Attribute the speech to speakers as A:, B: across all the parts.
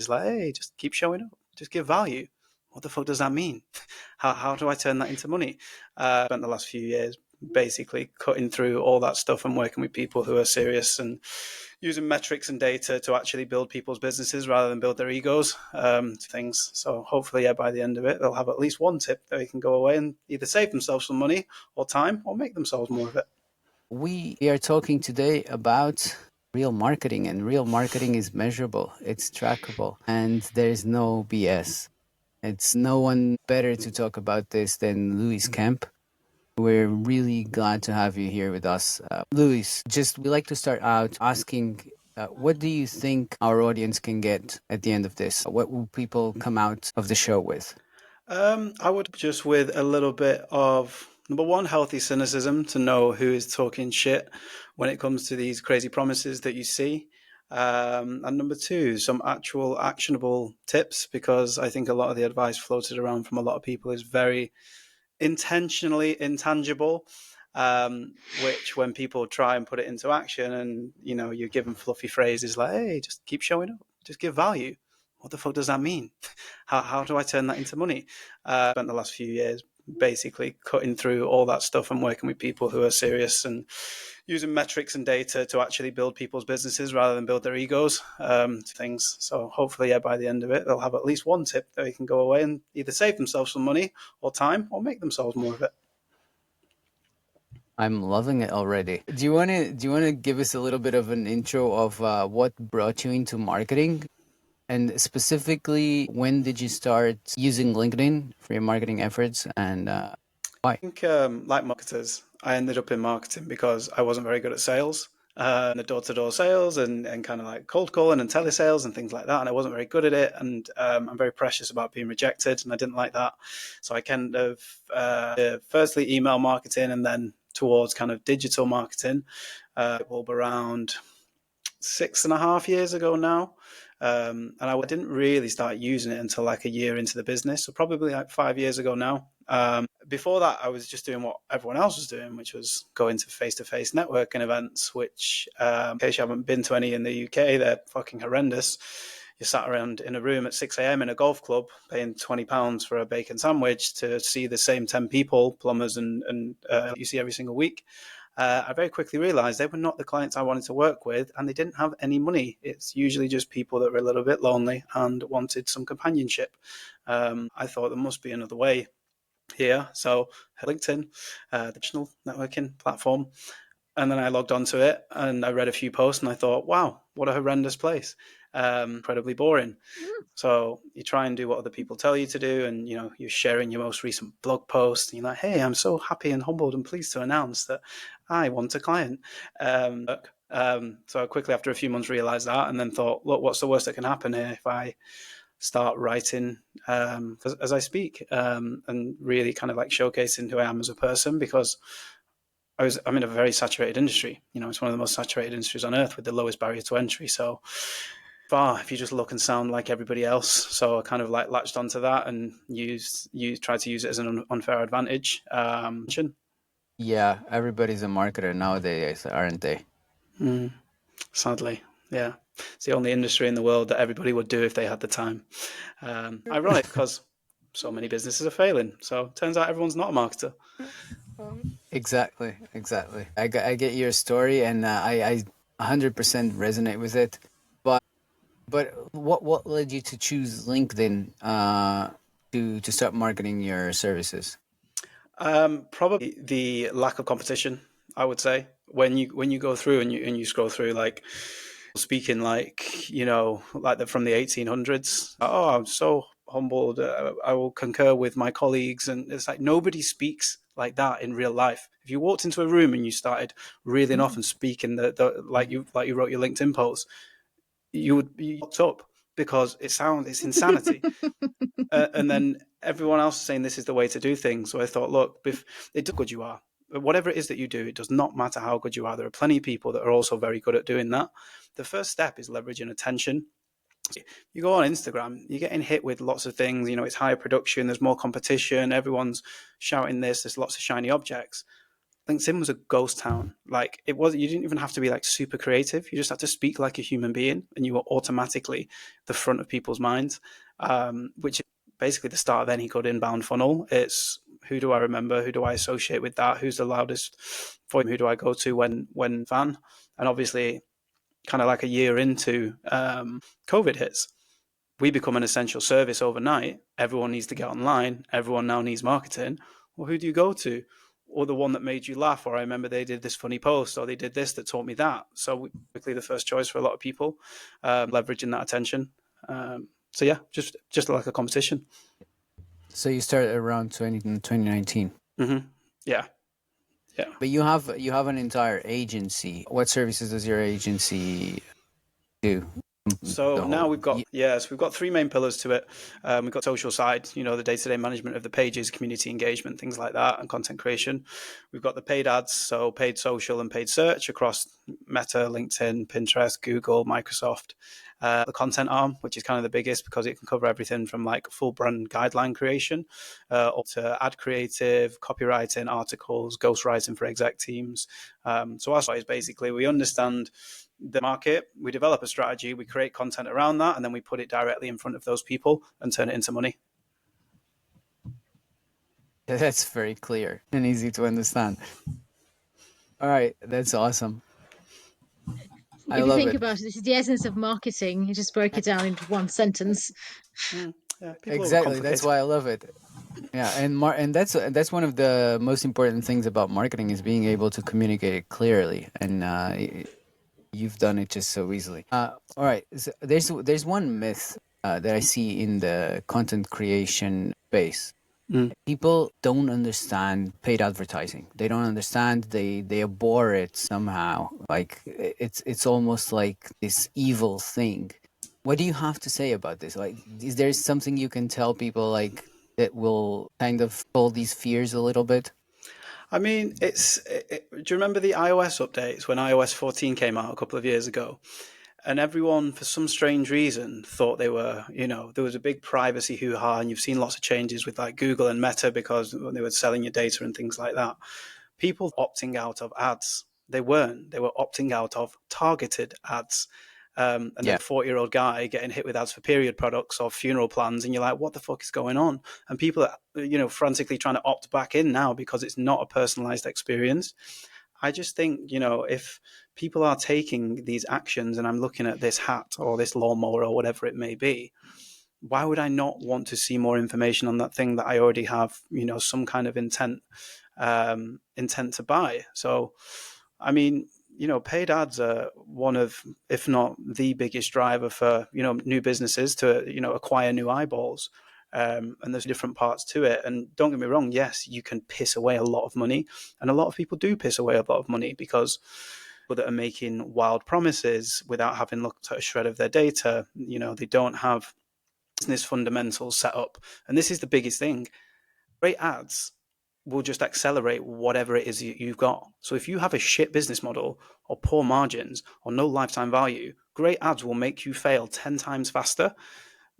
A: It's like, hey, just keep showing up, just give value. What the fuck does that mean? How do I turn that into money? Spent the last few years basically cutting through all that stuff and working with people who are serious and using metrics and data to actually build people's businesses rather than build their egos things. So hopefully, yeah, by the end of it, they'll have at least one tip that they can go away and either save themselves some money or time or make themselves more of it.
B: We are talking today about real marketing, and real marketing is measurable, it's trackable, and there's no BS. It's no one better to talk about this than Lewis Kemp. We're really glad to have you here with us. Lewis, we like to start out asking, what do you think our audience can get at the end of this? What will people come out of the show with?
A: I would just with a little bit of number one, healthy cynicism to know who is talking shit when it comes to these crazy promises that you see. And number two, some actual actionable tips, because I think a lot of the advice floated around from a lot of people is very intentionally intangible, which when people try and put it into action and, you give them fluffy phrases like, hey, just keep showing up, just give value. What the fuck does that mean? How do I turn that into money? Spent the last few years basically cutting through all that stuff and working with people who are serious and using metrics and data to actually build people's businesses rather than build their egos things. So hopefully, yeah, by the end of it, they'll have at least one tip that they can go away and either save themselves some money or time or make themselves more of it.
B: I'm loving it already. Do you want to give us a little bit of an intro of what brought you into marketing? And specifically, when did you start using LinkedIn for your marketing efforts, and why?
A: I think, like marketers, I ended up in marketing because I wasn't very good at sales. The door-to-door sales and kind of like cold calling and telesales and things like that. And I wasn't very good at it. And I'm very precious about being rejected, and I didn't like that. So I kind of firstly email marketing and then towards kind of digital marketing, around 6.5 years ago now. And I didn't really start using it until like a year into the business. So probably like 5 years ago now. Before that, I was just doing what everyone else was doing, which was going to face-to-face networking events, which, in case you haven't been to any in the UK, they're fucking horrendous. You're sat around in a room at 6 a.m. in a golf club paying £20 for a bacon sandwich to see the same 10 people, plumbers and you see every single week. I very quickly realized they were not the clients I wanted to work with, and they didn't have any money. It's usually just people that were a little bit lonely and wanted some companionship. I thought there must be another way here. So LinkedIn, the traditional networking platform. And then I logged onto it and I read a few posts and I thought, wow, what a horrendous place. Incredibly boring. So you try and do what other people tell you to do, and you're sharing your most recent blog post and you're like, hey, I'm so happy and humbled and pleased to announce that I want a client. So I quickly after a few months realized that, and then thought, look, what's the worst that can happen here if I start writing as I speak, and really kind of like showcasing who I am as a person, because I'm in a very saturated industry. It's one of the most saturated industries on earth with the lowest barrier to entry. So if you just look and sound like everybody else. So I kind of like latched onto that and tried to use it as an unfair advantage.
B: Yeah, everybody's a marketer nowadays, aren't they?
A: Sadly, yeah. It's the only industry in the world that everybody would do if they had the time. Ironic, because so many businesses are failing. So it turns out everyone's not a marketer.
B: Exactly, exactly. I get your story, and I 100% resonate with it. But what led you to choose LinkedIn to start marketing your services?
A: Probably the lack of competition, I would say. When you go through and you scroll through, like speaking like from the 1800s. Oh, I'm so humbled. I will concur with my colleagues, and it's like nobody speaks like that in real life. If you walked into a room and you started reeling off and speaking like you wrote your LinkedIn post, you would be locked up because it's insanity. And then everyone else is saying this is the way to do things. So I thought, look, if it does good you are, whatever it is that you do, it does not matter how good you are. There are plenty of people that are also very good at doing that. The first step is leveraging attention. You go on Instagram, you're getting hit with lots of things. It's higher production, there's more competition, everyone's shouting this, there's lots of shiny objects. LinkedIn was a ghost town. Like it was, you didn't even have to be like super creative. You just had to speak like a human being, and you were automatically the front of people's minds, which is basically the start of any good inbound funnel. It's who do I remember? Who do I associate with that? Who's the loudest for who do I go to when fan? And obviously, kind of like a year into COVID hits, we become an essential service overnight. Everyone needs to get online. Everyone now needs marketing. Well, who do you go to? Or the one that made you laugh, or I remember they did this funny post, or they did this that taught me that. So we quickly the first choice for a lot of people, leveraging that attention. So yeah, just like a competition.
B: So you started around 2019.
A: Mm-hmm. Yeah, yeah.
B: But you have an entire agency. What services does your agency do?
A: So
B: The
A: now
B: whole.
A: we've got three main pillars to it. We've got social side, the day-to-day management of the pages, community engagement, things like that, and content creation. We've got the paid ads, so paid social and paid search across Meta, LinkedIn, Pinterest, Google, Microsoft. The content arm, which is kind of the biggest because it can cover everything from like full brand guideline creation up to ad creative, copywriting, articles, ghostwriting for exec teams. So our side is basically we understand the market, we develop a strategy, we create content around that, and then we put it directly in front of those people and turn it into money.
B: That's very clear and easy to understand. All right, that's awesome. I
C: If you
B: love
C: think
B: it.
C: about it, this is the essence of marketing. You just broke it down into one sentence.
A: Yeah, people
B: Exactly. That's
A: overcomplicate it.
B: why I love it. Yeah, and that's one of the most important things about marketing is being able to communicate it clearly, and you've done it just so easily. All right, so there's one myth that I see in the content creation space. People don't understand paid advertising. They don't understand. They abhor it somehow. Like it's almost like this evil thing. What do you have to say about this? Like, is there something you can tell people like that will kind of pull these fears a little bit?
A: I mean, do you remember the iOS updates when iOS 14 came out a couple of years ago? And everyone, for some strange reason, thought they were, there was a big privacy hoo-ha, and you've seen lots of changes with like Google and Meta because they were selling your data and things like that. People opting out of ads. They weren't. They were opting out of targeted ads. And
B: Yeah.
A: there's a 40-year-old guy getting hit with ads for period products or funeral plans, and you're like, what the fuck is going on? And people are, frantically trying to opt back in now because it's not a personalized experience. I just think, if people are taking these actions and I'm looking at this hat or this lawnmower or whatever it may be, why would I not want to see more information on that thing that I already have, some kind of intent to buy? So, I mean, paid ads are one of, if not the biggest driver for, new businesses to, acquire new eyeballs. And there's different parts to it. And don't get me wrong, yes, you can piss away a lot of money. And a lot of people do piss away a lot of money because people that are making wild promises without having looked at a shred of their data, they don't have business fundamentals set up. And this is the biggest thing. Great ads will just accelerate whatever it is you've got. So if you have a shit business model or poor margins or no lifetime value, great ads will make you fail 10 times faster.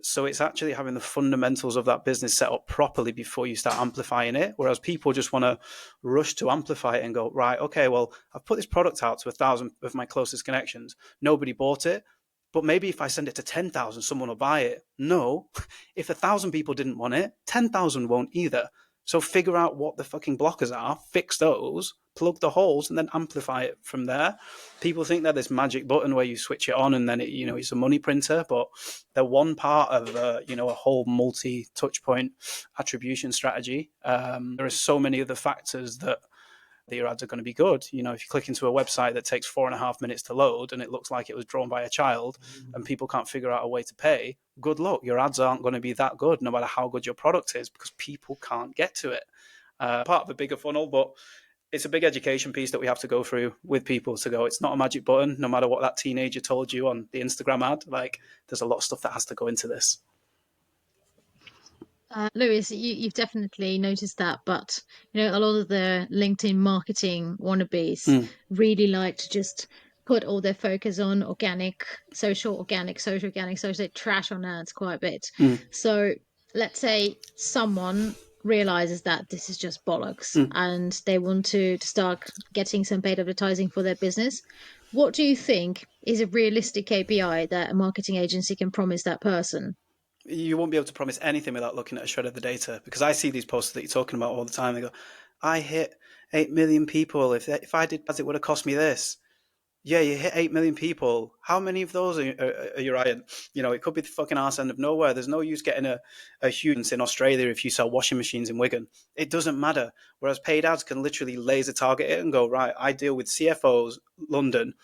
A: So it's actually having the fundamentals of that business set up properly before you start amplifying it. Whereas people just want to rush to amplify it and go, right, okay, well, I've put this product out to 1,000 of my closest connections. Nobody bought it. But maybe if I send it to 10,000, someone will buy it. No, if 1,000 people didn't want it, 10,000 won't either. So figure out what the fucking blockers are, fix those, plug the holes, and then amplify it from there. People think they're this magic button where you switch it on and then it's a money printer, but they're one part of a whole multi-touch point attribution strategy. There are so many other factors that your ads are going to be good. If you click into a website that takes 4.5 minutes to load and it looks like it was drawn by a child and people can't figure out a way to pay, good luck. Your ads aren't going to be that good no matter how good your product is because people can't get to it. Part of a bigger funnel, but it's a big education piece that we have to go through with people to go, it's not a magic button, no matter what that teenager told you on the Instagram ad. Like, there's a lot of stuff that has to go into this.
C: Lewis, you've definitely noticed that, but a lot of the LinkedIn marketing wannabes really like to just put all their focus on organic, social, organic, social, organic, social. They trash on ads quite a bit. So let's say someone realizes that this is just bollocks and they want to start getting some paid advertising for their business, what do you think is a realistic KPI that a marketing agency can promise that person?
A: You won't be able to promise anything without looking at a shred of the data, because I see these posts that you're talking about all the time. They go, I hit 8 million people. If I did ads, it would have cost me this. Yeah, you hit 8 million people. How many of those are you right? It could be the fucking arse end of nowhere. There's no use getting a huge in Australia if you sell washing machines in Wigan. It doesn't matter. Whereas paid ads can literally laser target it and go, right, I deal with CFOs, London,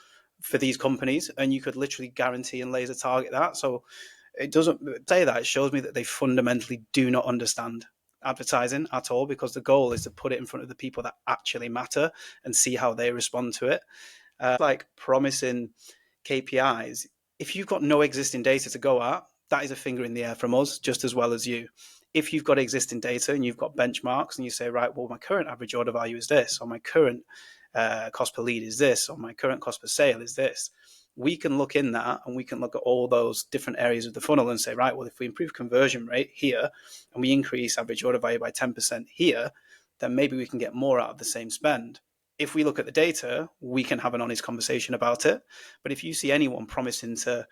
A: for these companies, and you could literally guarantee and laser target that. So it doesn't say that. It shows me that they fundamentally do not understand advertising at all, because the goal is to put it in front of the people that actually matter and see how they respond to it. Like promising KPIs, if you've got no existing data to go at, that is a finger in the air from us just as well as you. If you've got existing data and you've got benchmarks and you say, right, well, my current average order value is this, or my current cost per lead is this, or my current cost per sale is this, we can look in that and we can look at all those different areas of the funnel and say, right, well, if we improve conversion rate here and we increase average order value by 10% here, then maybe we can get more out of the same spend. If we look at the data, we can have an honest conversation about it. But if you see anyone promising to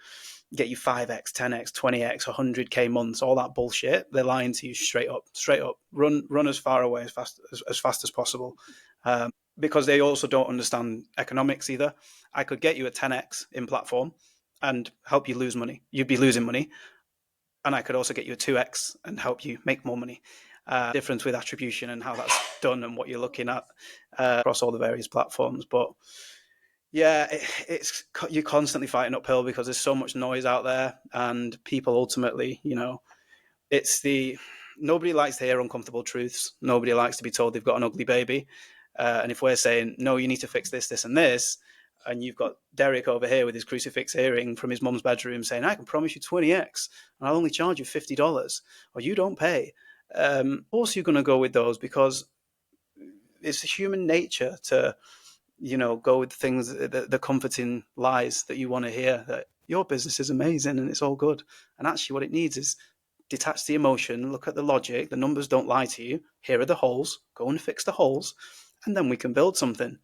A: get you 5x, 10x, 20x, 100k months, all that bullshit, they're lying to you straight up. Run as far away as fast as possible. Because they also don't understand economics either. I could get you a 10x in platform and help you lose money. You'd be losing money. And I could also get you a 2x and help you make more money. Difference with attribution and how that's done and what you're looking at across all the various platforms. But yeah, you're constantly fighting uphill because there's so much noise out there, and people ultimately, nobody likes to hear uncomfortable truths. Nobody likes to be told they've got an ugly baby. And if we're saying, no, you need to fix this, this, and this, and you've got Derek over here with his crucifix earring from his mum's bedroom saying, I can promise you 20x, and I'll only charge you $50, or you don't pay. Of course you're going to go with those, because it's human nature to, go with things, the comforting lies that you want to hear, that your business is amazing and it's all good. And actually what it needs is detach the emotion, look at the logic, the numbers don't lie to you. Here are the holes, go and fix the holes, and then we can build something.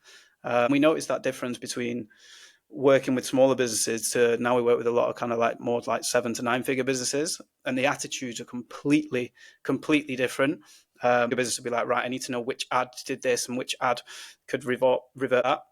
A: We noticed that difference between working with smaller businesses to now we work with a lot of kind of like more like 7 to 9 figure businesses, and the attitudes are completely different. The business would be like, right, I need to know which ad did this and which ad could revert that.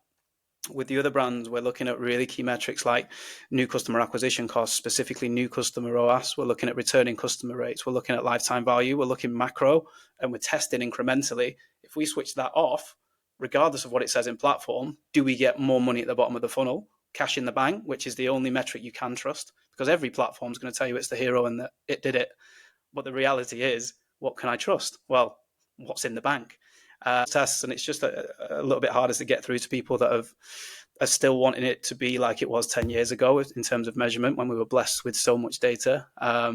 A: With the other brands, we're looking at really key metrics like new customer acquisition costs, specifically new customer ROAS. We're looking at returning customer rates. We're looking at lifetime value. We're looking macro, and we're testing incrementally. If we switch that off, regardless of what it says in platform, do we get more money at the bottom of the funnel? Cash in the bank, which is the only metric you can trust, because every platform is going to tell you it's the hero and that it did it. But the reality is, what can I trust? Well, what's in the bank? Tests, and it's just a little bit harder to get through to people that are still wanting it to be like it was 10 years ago in terms of measurement, when we were blessed with so much data. I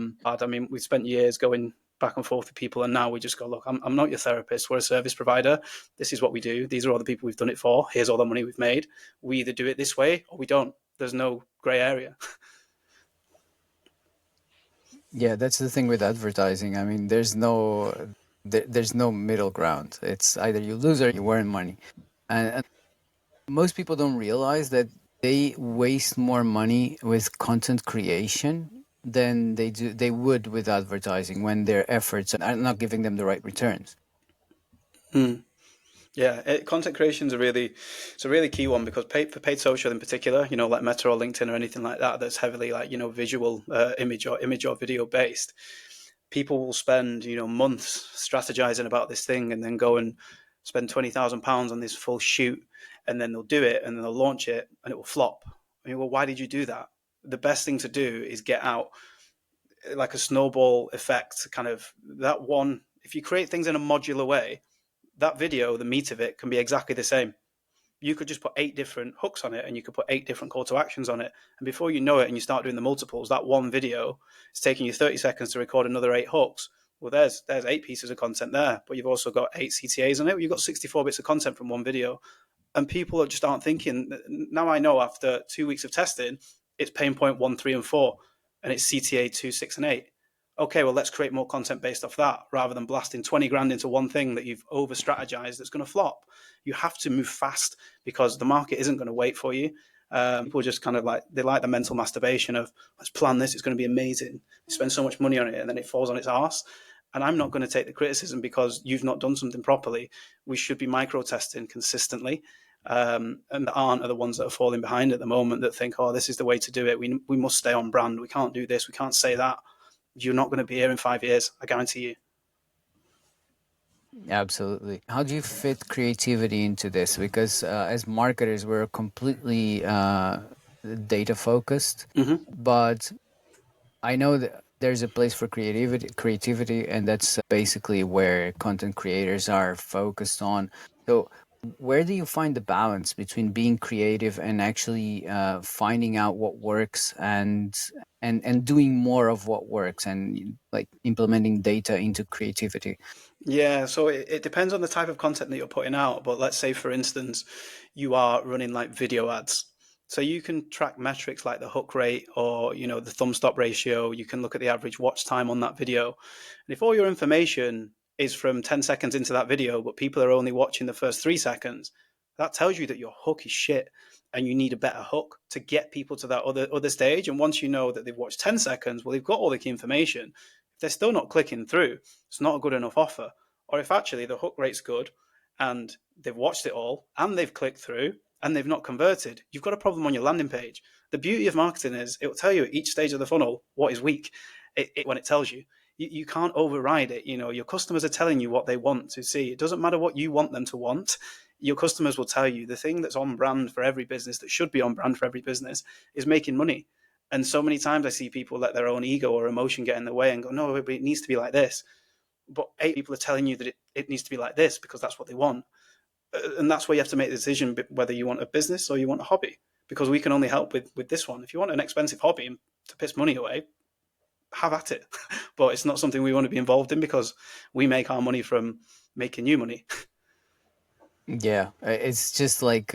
A: mean, we've spent years going back and forth with people, and now we just go, look, I'm not your therapist. We're a service provider. This is what we do. These are all the people we've done it for. Here's all the money we've made. We either do it this way or we don't. There's no gray area.
B: Yeah, that's the thing with advertising. I mean, there's no middle ground. It's either you lose or you earn money. And most people don't realize that they waste more money with content creation than they would with advertising, when their efforts are not giving them the right returns.
A: Yeah, content creation is a really key one, because for paid social in particular, like Meta or LinkedIn or anything like that, that's heavily like, visual, image or video based. People will spend, months strategizing about this thing, and then go and spend £20,000 on this full shoot, and then they'll do it, and then they'll launch it, and it will flop. I mean, well, why did you do that? The best thing to do is get out like a snowball effect, kind of that one. If you create things in a modular way, that video, the meat of it, can be exactly the same. You could just put 8 different hooks on it, and you could put 8 different call to actions on it. And before you know it, and you start doing the multiples, that one video is taking you 30 seconds to record another 8 hooks. Well, there's 8 pieces of content there, but you've also got 8 CTAs on it. You've got 64 bits of content from one video. And people just aren't thinking. Now I know, after 2 weeks of testing, it's pain point 1, 3, and 4, and it's CTA 2, 6, and 8. okay, well, let's create more content based off that rather than blasting 20 grand into one thing that you've over strategized that's going to flop. You have to move fast because the market isn't going to wait for you. People just kind of like, they like the mental masturbation of, let's plan this, it's going to be amazing. You spend so much money on it and then it falls on its arse. And I'm not going to take the criticism because you've not done something properly. We should be micro testing consistently. And the aren't are the ones that are falling behind at the moment that think, oh, this is the way to do it. We must stay on brand. We can't do this. We can't say that. You're not going to be here in 5 years. I guarantee you.
B: Absolutely. How do you fit creativity into this? Because as marketers, we're completely data focused, but I know that there's a place for creativity, and that's basically where content creators are focused on. So, where do you find the balance between being creative and actually finding out what works and doing more of what works and like implementing data into creativity?
A: Yeah, so it depends on the type of content that you're putting out. But let's say, for instance, you are running like video ads. So you can track metrics like the hook rate or, the thumb stop ratio. You can look at the average watch time on that video. And if all your information is from 10 seconds into that video, but people are only watching the first 3 seconds, that tells you that your hook is shit and you need a better hook to get people to that other stage. And once you know that they've watched 10 seconds, well, they've got all the key information. If they're still not clicking through, it's not a good enough offer. Or if actually the hook rate's good and they've watched it all and they've clicked through and they've not converted, you've got a problem on your landing page. The beauty of marketing is it will tell you at each stage of the funnel what is weak when it tells you. You can't override it. Your customers are telling you what they want to see. It doesn't matter what you want them to want. Your customers will tell you the thing that's on brand for every business, that should be on brand for every business, is making money. And so many times I see people let their own ego or emotion get in the way and go, no, it needs to be like this. But 8 people are telling you that it needs to be like this because that's what they want. And that's where you have to make the decision whether you want a business or you want a hobby, because we can only help with this one. If you want an expensive hobby to piss money away, have at it. But it's not something we want to be involved in because we make our money from making you money.
B: Yeah, it's just like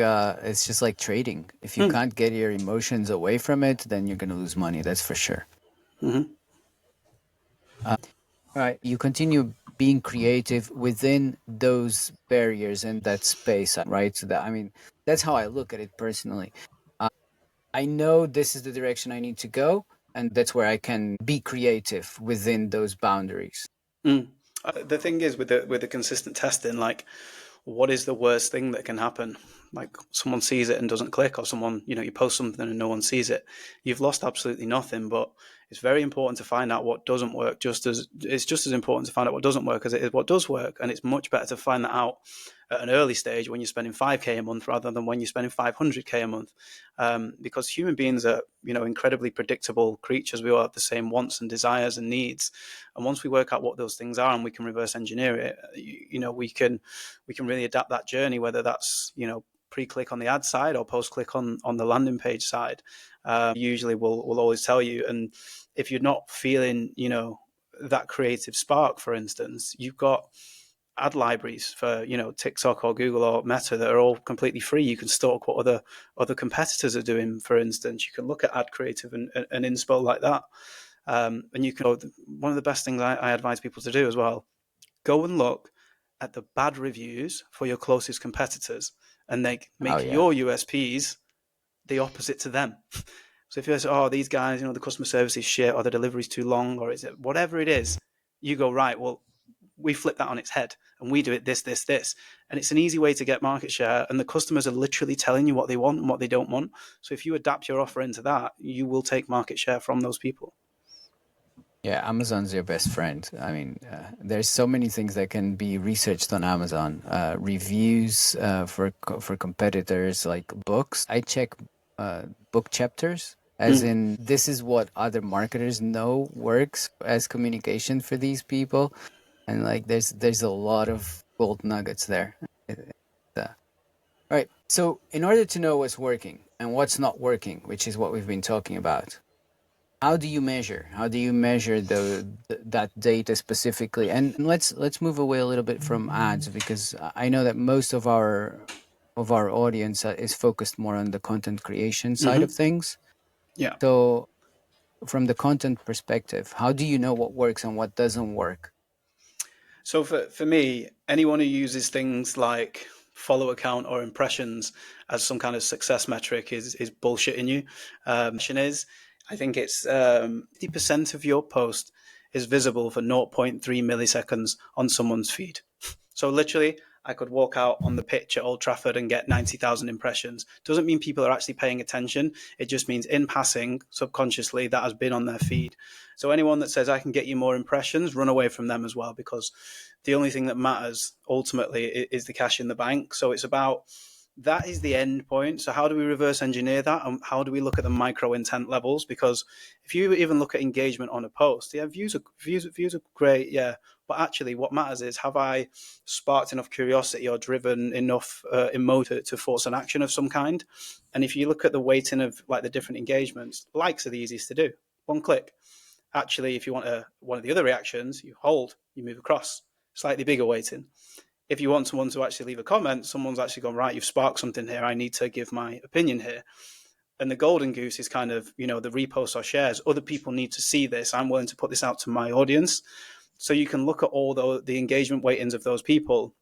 B: trading. If you can't get your emotions away from it, then you're going to lose money. That's for sure. All right, you continue being creative within those barriers and that space, right? So that's how I look at it personally. I know this is the direction I need to go, and that's where I can be creative within those boundaries.
A: The thing is with the consistent testing, like, what is the worst thing that can happen? Like someone sees it and doesn't click, or someone, you post something and no one sees it. You've lost absolutely nothing. But it's very important to find out what doesn't work. It's just as important to find out what doesn't work as it is what does work. And it's much better to find that out at an early stage when you're spending 5K a month rather than when you're spending 500K a month. Because human beings are, incredibly predictable creatures. We all have the same wants and desires and needs. And once we work out what those things are and we can reverse engineer it, we can really adapt that journey, whether that's, pre-click on the ad side or post-click on the landing page side. Usually we'll always tell you. And if you're not feeling, that creative spark, for instance, you've got ad libraries for, TikTok or Google or Meta that are all completely free. You can stalk what other competitors are doing, for instance. You can look at ad creative and inspo like that. And you can, one of the best things I advise people to do as well, go and look at the bad reviews for your closest competitors and make your USPs the opposite to them. So if you say, oh, these guys, the customer service is shit, or the delivery's too long, or is it whatever it is, you go, right, well, we flip that on its head and we do it this. And it's an easy way to get market share. And the customers are literally telling you what they want and what they don't want. So if you adapt your offer into that, you will take market share from those people.
B: Yeah, Amazon's your best friend. There's so many things that can be researched on Amazon. Reviews for competitors, like books. I check book chapters, as in this is what other marketers know works as communication for these people, and like there's a lot of gold nuggets there. All right. So in order to know what's working and what's not working, which is what we've been talking about, how do you measure? How do you measure that data specifically? And let's move away a little bit from ads, because I know that most of our audience is focused more on the content creation side of things.
A: Yeah.
B: So from the content perspective, how do you know what works and what doesn't work?
A: So for me, anyone who uses things like follower count or impressions as some kind of success metric is bullshitting you. I think it's 50% of your post is visible for 0.3 milliseconds on someone's feed. So literally, I could walk out on the pitch at Old Trafford and get 90,000 impressions. Doesn't mean people are actually paying attention. It just means in passing, subconsciously, that has been on their feed. So anyone that says I can get you more impressions, run away from them as well, because the only thing that matters ultimately is the cash in the bank. So it's about, that is the end point. So how do we reverse engineer that, and how do we look at the micro intent levels? Because if you even look at engagement on a post, yeah, views are great, yeah, but actually what matters is, have I sparked enough curiosity or driven enough emotion to force an action of some kind? And if you look at the weighting of like the different engagements, likes are the easiest to do, one click. Actually, if you want one of the other reactions, you hold, you move across, slightly bigger weighting. If you want someone to actually leave a comment, someone's actually gone, right, you've sparked something here, I need to give my opinion here. And the golden goose is kind of, the reposts or shares. Other people need to see this. I'm willing to put this out to my audience. So you can look at all the engagement weightings of those people.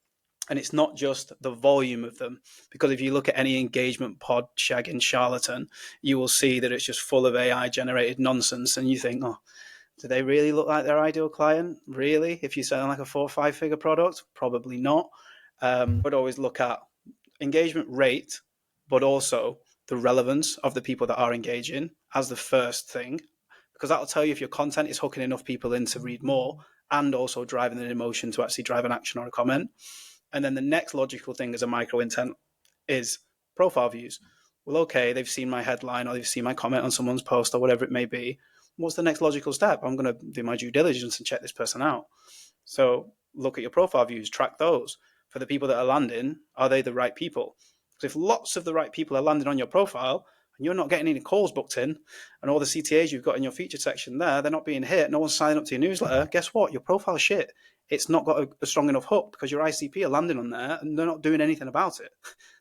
A: And it's not just the volume of them, because if you look at any engagement pod shagging charlatan, you will see that it's just full of AI generated nonsense. And you think, oh, do they really look like their ideal client? Really? If you're selling like a 4 or 5 figure product, probably not. I'd always look at engagement rate, but also the relevance of the people that are engaging as the first thing, because that'll tell you if your content is hooking enough people in to read more, and also driving an emotion to actually drive an action or a comment. And then the next logical thing as a micro intent is profile views. Well, okay, they've seen my headline or they've seen my comment on someone's post or whatever it may be. What's the next logical step? I'm going to do my due diligence and check this person out. So look at your profile views, track those. For the people that are landing, are they the right people? Because if lots of the right people are landing on your profile and you're not getting any calls booked in, and all the CTAs you've got in your featured section there, they're not being hit, no one's signing up to your newsletter, guess what? Your profile's shit. It's not got a strong enough hook because your ICP are landing on there and they're not doing anything about it.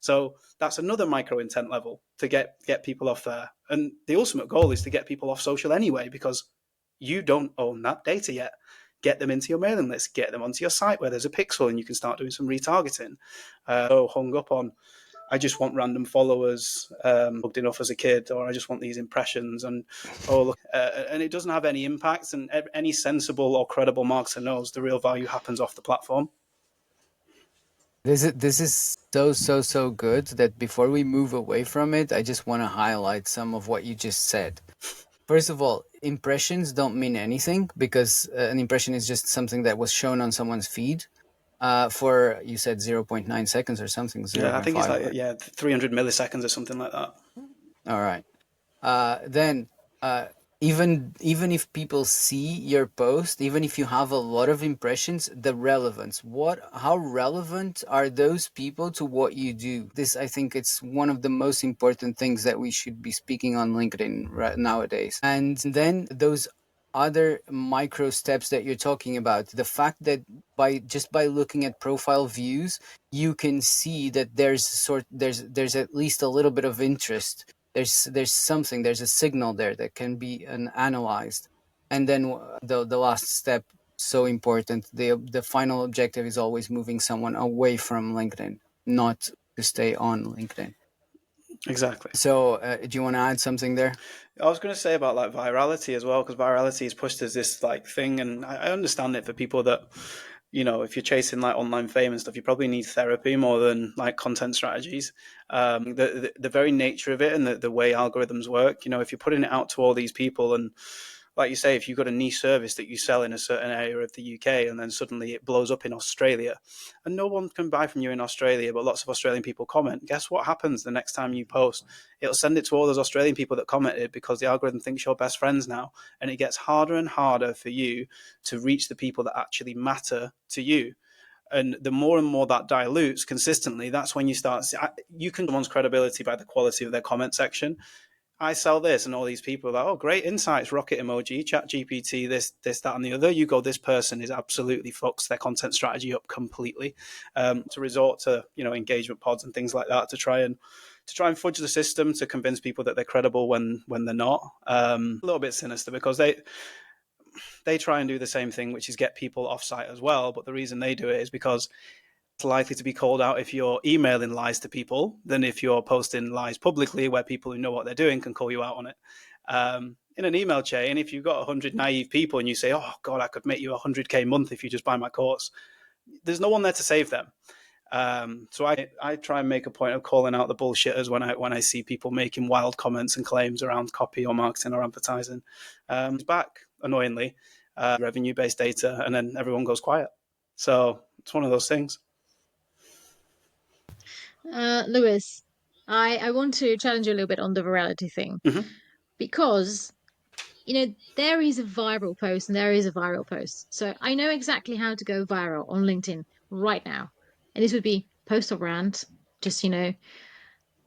A: So that's another micro intent level to get people off there. And the ultimate goal is to get people off social anyway, because you don't own that data yet. Get them into your mailing list, get them onto your site where there's a pixel and you can start doing some retargeting. So hung up on, I just want random followers, plugged enough as a kid, or I just want these impressions, and look, and it doesn't have any impact. And any sensible or credible marketer knows the real value happens off the platform.
B: This is so good that before we move away from it, I just want to highlight some of what you just said. First of all, impressions don't mean anything, because an impression is just something that was shown on someone's feed for, you said 0.9 seconds or something. 0.
A: Yeah, I think
B: 5,
A: it's like 300 milliseconds or something like that.
B: All right. Then even if people see your post, even if you have a lot of impressions, the relevance, how relevant are those people to what you do? This, I think, it's one of the most important things that we should be speaking on LinkedIn right nowadays. And then those other micro steps that you're talking about, the fact that by looking at profile views, you can see that there's at least a little bit of interest. There's something, there's a signal there that can be analyzed. And then the last step, so important, the final objective is always moving someone away from LinkedIn, not to stay on LinkedIn.
A: Exactly.
B: So do you want to add something there?
A: I was going to say about like virality as well, because virality is pushed as this like thing, and I understand it for people that, if you're chasing like online fame and stuff, you probably need therapy more than like content strategies. The very nature of it and the way algorithms work, if you're putting it out to all these people, and like you say, if you've got a niche service that you sell in a certain area of the UK and then suddenly it blows up in Australia and no one can buy from you in Australia, but lots of Australian people comment, guess what happens the next time you post? It'll send it to all those Australian people that commented, because the algorithm thinks you're best friends now. And it gets harder and harder for you to reach the people that actually matter to you. And the more and more that dilutes consistently, that's when you start, you can someone's credibility by the quality of their comment section. I sell this, and all these people are like, oh, great insights, rocket emoji, chat GPT, this, that, and the other. You go, this person is absolutely fucks their content strategy up completely, to resort to, engagement pods and things like that to try and to try and fudge the system to convince people that they're credible when they're not. A little bit sinister because they try and do the same thing, which is get people off site as well. But the reason they do it is because it's likely to be called out if you're emailing lies to people than if you're posting lies publicly, where people who know what they're doing can call you out on it. In an email chain, if you've got 100 naive people and you say, oh God, I could make you 100K a month if you just buy my course, there's no one there to save them. So I try and make a point of calling out the bullshitters when I see people making wild comments and claims around copy or marketing or advertising. It's back, annoyingly, revenue-based data, and then everyone goes quiet. So it's one of those things.
C: Lewis, I want to challenge you a little bit on the virality thing, because there is a viral post and there is a viral post. So I know exactly how to go viral on LinkedIn right now. And this would be post or rant, just,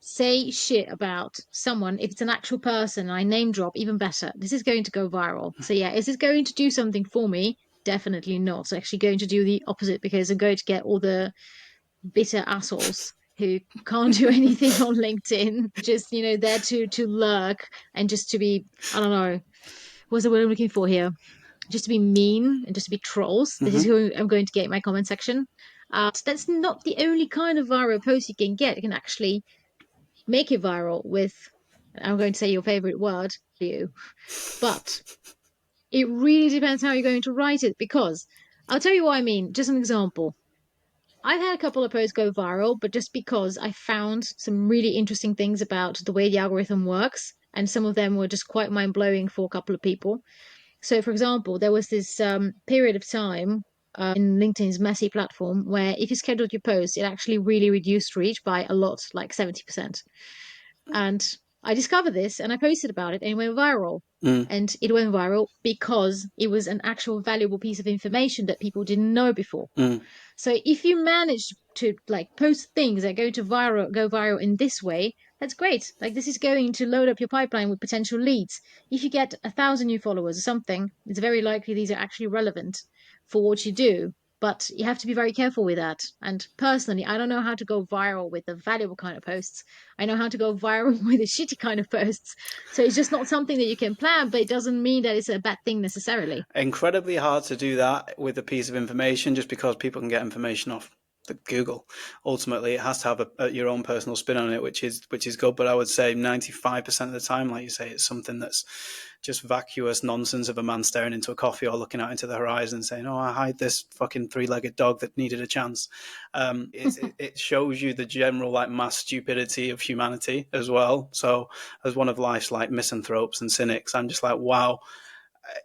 C: say shit about someone. If it's an actual person, I name drop, even better. This is going to go viral. So yeah, is this going to do something for me? Definitely not. It's actually going to do the opposite, because I'm going to get all the bitter assholes who can't do anything on LinkedIn, just there to lurk and just to be, I don't know, what's the word I'm looking for here? Just to be mean and just to be trolls. This is who I'm going to get in my comment section. That's not the only kind of viral post you can get. You can actually make it viral with, I'm going to say your favorite word, you. But it really depends how you're going to write it, because I'll tell you what I mean. Just an example. I've had a couple of posts go viral, but just because I found some really interesting things about the way the algorithm works, and some of them were just quite mind blowing for a couple of people. So, for example, there was this period of time in LinkedIn's messy platform where if you scheduled your posts, it actually really reduced reach by a lot, like 70%. And I discovered this and I posted about it and it went viral. And it went viral because it was an actual valuable piece of information that people didn't know before. So if you manage to post things that go viral in this way, that's great. Like, this is going to load up your pipeline with potential leads. If you get 1,000 new followers or something, it's very likely these are actually relevant for what you do. But you have to be very careful with that. And personally, I don't know how to go viral with the valuable kind of posts. I know how to go viral with the shitty kind of posts. So it's just not something that you can plan, but it doesn't mean that it's a bad thing necessarily.
A: Incredibly hard to do that with a piece of information, just because people can get information off the Google. Ultimately, it has to have your own personal spin on it, which is good. But I would say 95% of the time, like you say, it's something that's just vacuous nonsense of a man staring into a coffee or looking out into the horizon saying, oh, I hide this fucking three-legged dog that needed a chance. It shows you the general mass stupidity of humanity as well. So as one of life's misanthropes and cynics, I'm just like, wow.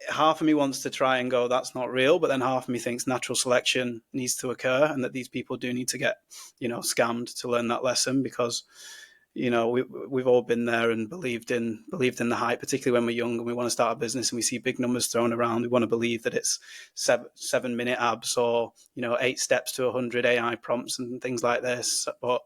A: Half of me wants to try and go, that's not real, but then half of me thinks natural selection needs to occur and that these people do need to get, scammed to learn that lesson, because we've all been there and believed in the hype, particularly when we're young and we want to start a business and we see big numbers thrown around. We want to believe that it's 7-minute abs or 8 steps to 100 AI prompts and things like this. But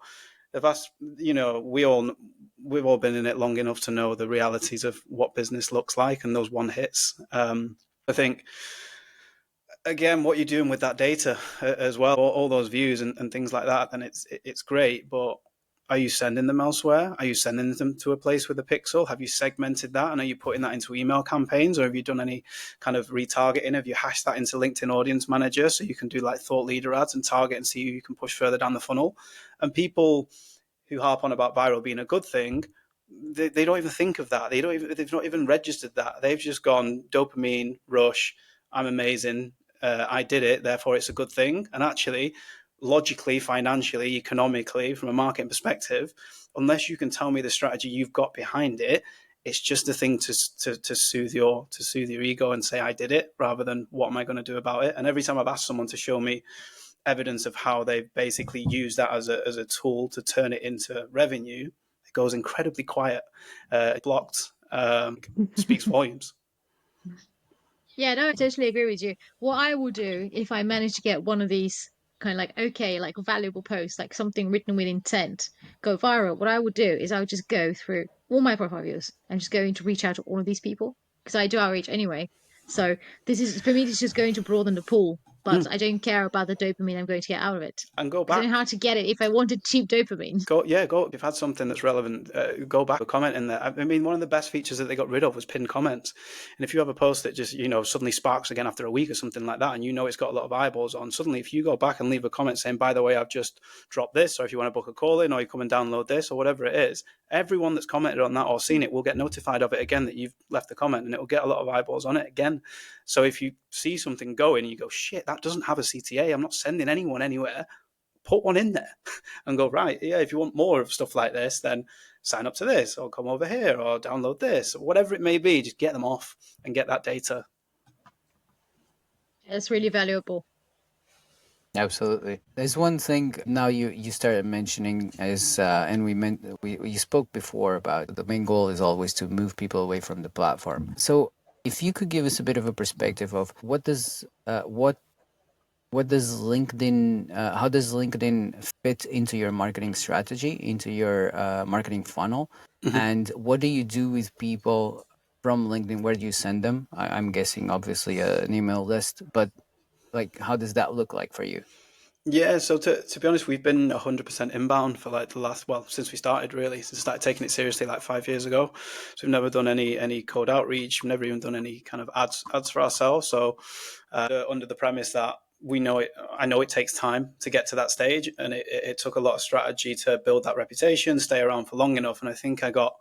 A: the vast, we've all been in it long enough to know the realities of what business looks like and those one hits. I think, again, what you're doing with that data as well, all those views and things like that, then it's great. But are you sending them elsewhere? Are you sending them to a place with a pixel? Have you segmented that? And are you putting that into email campaigns? Or have you done any kind of retargeting? Have you hashed that into LinkedIn Audience Manager so you can do thought leader ads and target and see who you can push further down the funnel? And people who harp on about viral being a good thing, they don't even think of that. They've not even registered that. They've just gone dopamine rush. I'm amazing. I did it. Therefore, it's a good thing. And actually, logically, financially, economically, from a marketing perspective, unless you can tell me the strategy you've got behind it, it's just a thing to soothe your ego and say I did it, rather than what am I going to do about it. And every time I've asked someone to show me evidence of how they've basically used that as a tool to turn it into revenue, it goes incredibly quiet. Blocked. Speaks volumes.
C: Yeah, no, I totally agree with you. What I will do if I manage to get one of these kind of valuable posts, like something written with intent, go viral, what I would do is I would just go through all my profile views and just going to reach out to all of these people, because I do outreach anyway. So this is, for me, this is just going to broaden the pool. but I don't care about the dopamine I'm going to get out of it.
A: And go
C: I don't
A: back.
C: know how to get it if I wanted cheap dopamine.
A: Go. If you've had something that's relevant, go back, comment in there. I mean, one of the best features that they got rid of was pinned comments. And if you have a post that just, suddenly sparks again after a week or something like that, and it's got a lot of eyeballs on, suddenly if you go back and leave a comment saying, by the way, I've just dropped this, or if you want to book a call in, or you come and download this, or whatever it is, everyone that's commented on that or seen it will get notified of it again, that you've left the comment, and it will get a lot of eyeballs on it again. So if you see something going and you go, shit, that doesn't have a CTA, I'm not sending anyone anywhere, put one in there and go, right, yeah, if you want more of stuff like this, then sign up to this, or come over here, or download this, or whatever it may be. Just get them off and get that data.
C: It's really valuable.
B: Absolutely. There's one thing now you started mentioning is, and we spoke before about the main goal is always to move people away from the platform. So if you could give us a bit of a perspective of what does LinkedIn, how does LinkedIn fit into your marketing strategy, into your marketing funnel, and what do you do with people from LinkedIn? Where do you send them? I'm guessing obviously an email list, but like, how does that look like for you?
A: Yeah, so to be honest, we've been 100% inbound for like the last, since we started, really, since we started taking it seriously like 5 years ago. So we've never done any cold outreach. We've never even done any kind of ads for ourselves. So under the premise that I know it takes time to get to that stage, and it took a lot of strategy to build that reputation, stay around for long enough. And I think I got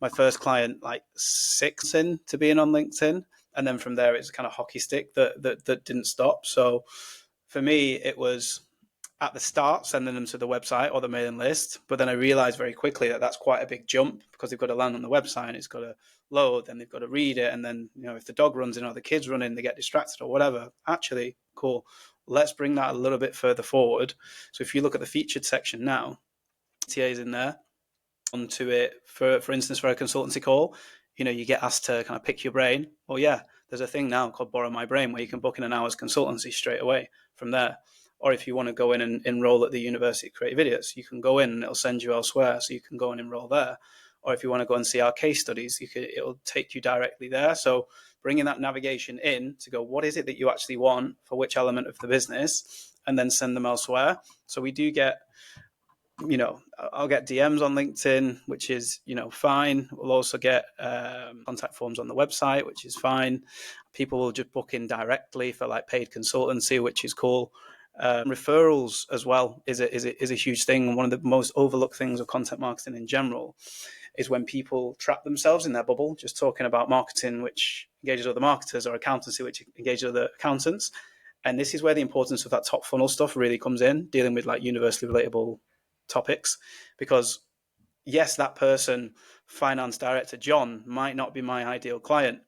A: my first client like 6 into being on LinkedIn, and then from there it's kind of hockey stick that didn't stop. So for me, it was at the start sending them to the website or the mailing list, but then I realized very quickly that that's quite a big jump, because they've got to land on the website and it's got to load, then they've got to read it, and then if the dog runs in or the kids run in, they get distracted or whatever. Actually, cool, let's bring that a little bit further forward. So if you look at the featured section now, TA's in there onto it. For instance, for a consultancy call, you get asked to kind of pick your brain. Well, yeah, there's a thing now called Borrow My Brain, where you can book in an hour's consultancy straight away from there. Or if you want to go in and enroll at the University of Creative Idiots, you can go in and it'll send you elsewhere, so you can go and enroll there. Or if you want to go and see our case studies, it'll take you directly there. So bringing that navigation in to go, what is it that you actually want for which element of the business, and then send them elsewhere. So we do get, I'll get DMs on LinkedIn, which is, fine. We'll also get contact forms on the website, which is fine. People will just book in directly for like paid consultancy, which is cool. Referrals as well is a huge thing. And one of the most overlooked things of content marketing in general is when people trap themselves in their bubble, just talking about marketing, which engages other marketers, or accountancy, which engages other accountants. And this is where the importance of that top funnel stuff really comes in, dealing with like universally relatable topics. Because yes, that person, finance director John, might not be my ideal client,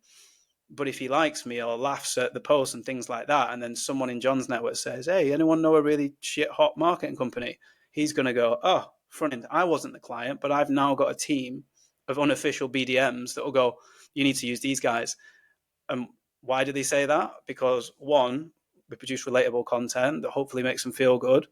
A: but if he likes me or laughs at the post and things like that, and then someone in John's network says, hey, anyone know a really shit hot marketing company? He's going to go, oh, front end, I wasn't the client, but I've now got a team of unofficial BDMs that will go, you need to use these guys. And why do they say that? Because one, we produce relatable content that hopefully makes them feel good.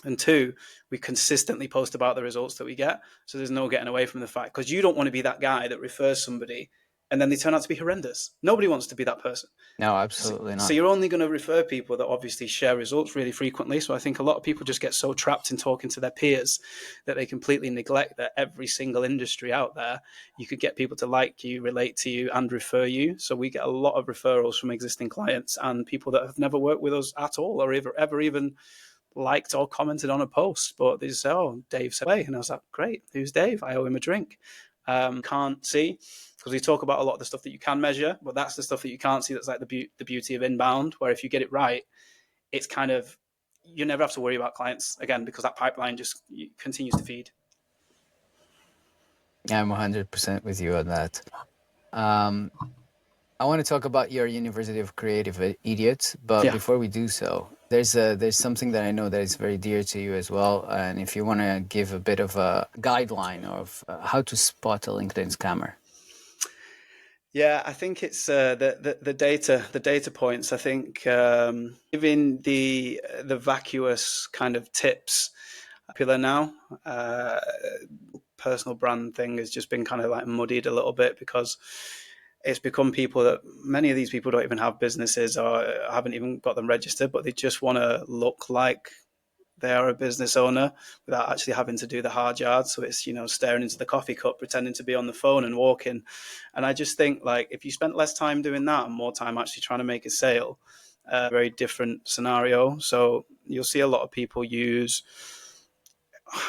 A: And two, we consistently post about the results that we get. So there's no getting away from the fact, because you don't want to be that guy that refers somebody and then they turn out to be horrendous. Nobody wants to be that person.
B: No, absolutely not.
A: So you're only going to refer people that obviously share results really frequently. So I think a lot of people just get so trapped in talking to their peers that they completely neglect that every single industry out there, you could get people to like you, relate to you, and refer you. So we get a lot of referrals from existing clients and people that have never worked with us at all, or ever even liked or commented on a post, but they just say, oh, Dave said, and I was like, great, who's Dave? I owe him a drink. Can't see, because we talk about a lot of the stuff that you can measure, but that's the stuff that you can't see. That's like the beauty of inbound, where if you get it right, it's kind of, you never have to worry about clients again, because that pipeline just continues to feed.
B: Yeah, I'm 100% with you on that. I want to talk about your University of Creative Idiots, but before we do so, there's something that I know that is very dear to you as well. And if you want to give a bit of a guideline of how to spot a LinkedIn scammer.
A: Yeah, I think it's the data points. I think giving the vacuous kind of tips popular now. Personal brand thing has just been kind of like muddied a little bit, because it's become people that many of these people don't even have businesses or haven't even got them registered, but they just want to look like they are a business owner without actually having to do the hard yards. So it's, staring into the coffee cup, pretending to be on the phone and walking. And I just think, like, if you spent less time doing that and more time actually trying to make a sale, very different scenario. So you'll see a lot of people use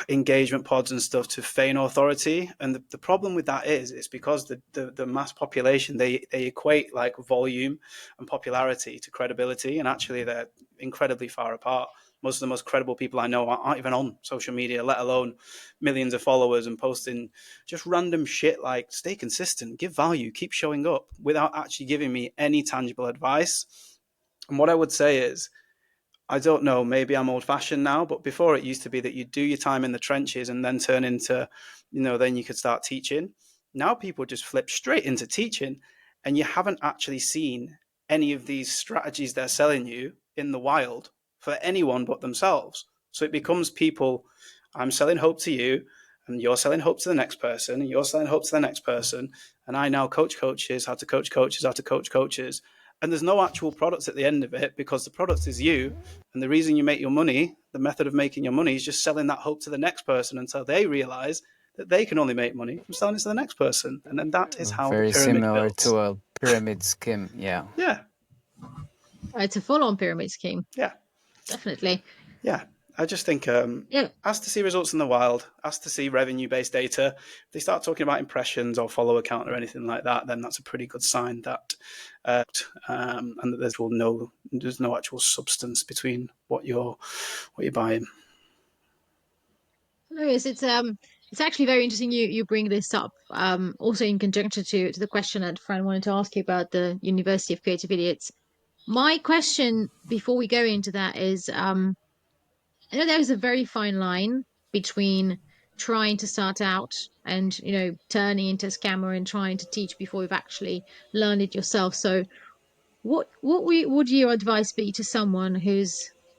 A: engagement pods and stuff to feign authority, and the problem with that is it's because the mass population, they equate like volume and popularity to credibility, and actually they're incredibly far apart. Most of the most credible people I know aren't even on social media, let alone millions of followers and posting just random shit like stay consistent, give value, keep showing up, without actually giving me any tangible advice. And what I would say is, I don't know, maybe I'm old fashioned now, but before it used to be that you do your time in the trenches and then turn into, then you could start teaching. Now people just flip straight into teaching, and you haven't actually seen any of these strategies they're selling you in the wild for anyone but themselves. So it becomes people, I'm selling hope to you, and you're selling hope to the next person, and you're selling hope to the next person. And I now coach coaches how to coach coaches how to coach coaches. And there's no actual product at the end of it, because the product is you. And the reason you make your money, the method of making your money, is just selling that hope to the next person until they realize that they can only make money from selling it to the next person. And then that is how the
B: Very
A: pyramid
B: similar
A: builds.
B: to a pyramid scheme. Yeah.
A: Yeah.
C: It's a full-on pyramid scheme,
A: Yeah.
C: definitely.
A: Yeah. I just think
C: Yeah.
A: ask to see results in the wild, ask to see revenue-based data. If they start talking about impressions or follower count or anything like that, then that's a pretty good sign that and that there's no actual substance between what you're buying.
C: Lewis, it's actually very interesting you bring this up. Also in conjunction to the question that Fran wanted to ask you about the University of Creative Idiots. My question before we go into that is, I know there's a very fine line between trying to start out and turning into a scammer and trying to teach before you've actually learned it yourself. So would your advice be to someone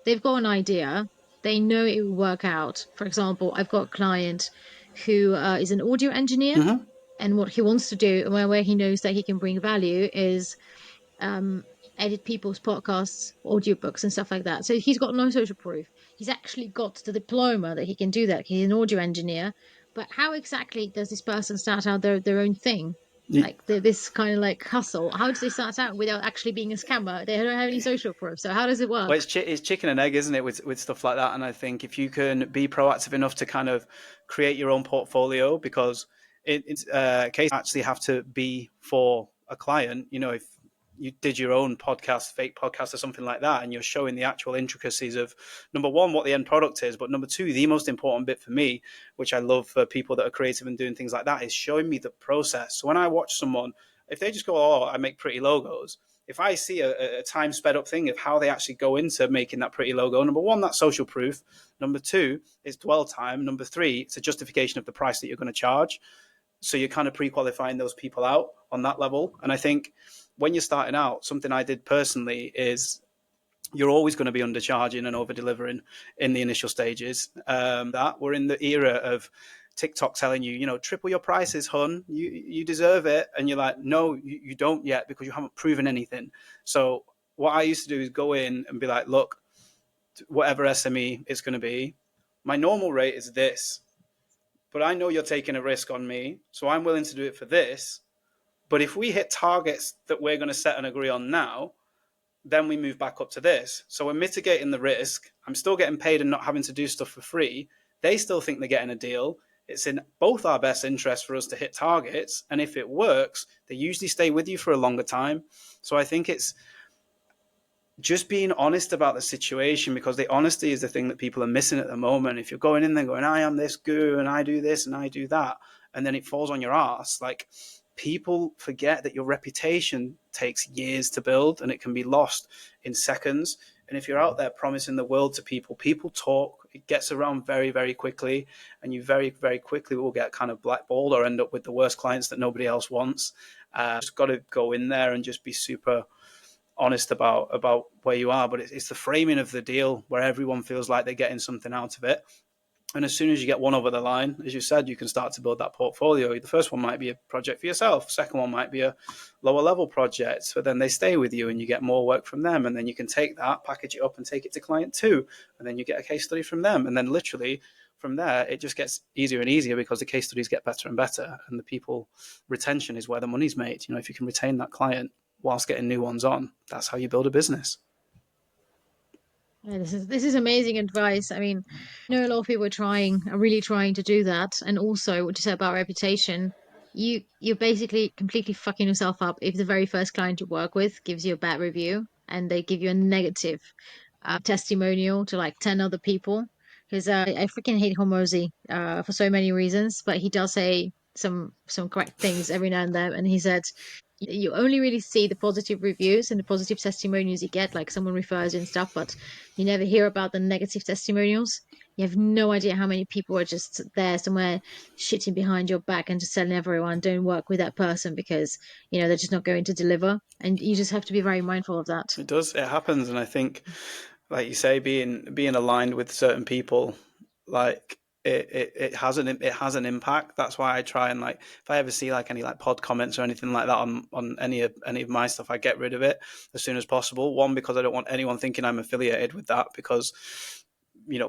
C: they've got an idea, they know it will work out? For example, I've got a client who is an audio engineer,
A: Mm-hmm.
C: and what he wants to do, where he knows that he can bring value, is um, edit people's podcasts, audiobooks, and stuff like that. So he's got no social proof. He's actually got the diploma that he can do that. He's an audio engineer. But how exactly does this person start out their own thing? Like this kind of like hustle. How does they start out without actually being a scammer? They don't have any social proof. So how does it work?
A: Well, it's chicken and egg, isn't it, with stuff like that? And I think if you can be proactive enough to kind of create your own portfolio, because it's case actually have to be for a client. If you did your own podcast, fake podcast or something like that, and you're showing the actual intricacies of, number one, what the end product is, but number two, the most important bit for me, which I love for people that are creative and doing things like that, is showing me the process. So when I watch someone, if they just go, oh, I make pretty logos, if I see a time sped up thing of how they actually go into making that pretty logo, number one, that's social proof. Number two, it's dwell time. Number three, it's a justification of the price that you're going to charge. So you're kind of pre-qualifying those people out on that level. And I think when you're starting out, something I did personally is you're always going to be undercharging and over delivering in the initial stages. That we're in the era of TikTok telling you, triple your prices, hun. You deserve it, and you're like, no, you don't yet, because you haven't proven anything. So what I used to do is go in and be like, look, whatever SME it's going to be, my normal rate is this, but I know you're taking a risk on me, so I'm willing to do it for this. But if we hit targets that we're going to set and agree on now, then we move back up to this. So we're mitigating the risk. I'm still getting paid and not having to do stuff for free. They still think they're getting a deal. It's in both our best interest for us to hit targets. And if it works, they usually stay with you for a longer time. So I think it's just being honest about the situation, because the honesty is the thing that people are missing at the moment. If you're going in there going, I am this guru and I do this and I do that, and then it falls on your ass, like, people forget that your reputation takes years to build and it can be lost in seconds. And if you're out there promising the world to people, people talk, it gets around very, very quickly, and you very, very quickly will get kind of blackballed or end up with the worst clients that nobody else wants. Just got to go in there and just be super honest about where you are. But it's the framing of the deal where everyone feels like they're getting something out of it. And as soon as you get one over the line, as you said, you can start to build that portfolio. The first one might be a project for yourself. Second one might be a lower level project. But then they stay with you and you get more work from them. And then you can take that, package it up and take it to client two. And then you get a case study from them. And then literally from there, it just gets easier and easier because the case studies get better and better. And the people retention is where the money's made. If you can retain that client whilst getting new ones on, that's how you build a business.
C: Yeah, this is amazing advice. I mean, I know a lot of people are really trying to do that. And also, what you said about reputation, you're basically completely fucking yourself up if the very first client you work with gives you a bad review and they give you a negative testimonial to like 10 other people. Because I freaking hate Hormozy for so many reasons, but he does say some correct things every now and then. And he said, you only really see the positive reviews and the positive testimonials you get, like someone refers you and stuff, but you never hear about the negative testimonials. You have no idea how many people are just there somewhere shitting behind your back and just telling everyone don't work with that person because they're just not going to deliver. And you just have to be very mindful of that.
A: It does. It happens. And I think, like you say, being aligned with certain people, like it has an impact. That's why I try and, like, if I ever see like any like pod comments or anything like that on any of my stuff, I get rid of it as soon as possible. One, because I don't want anyone thinking I'm affiliated with that, because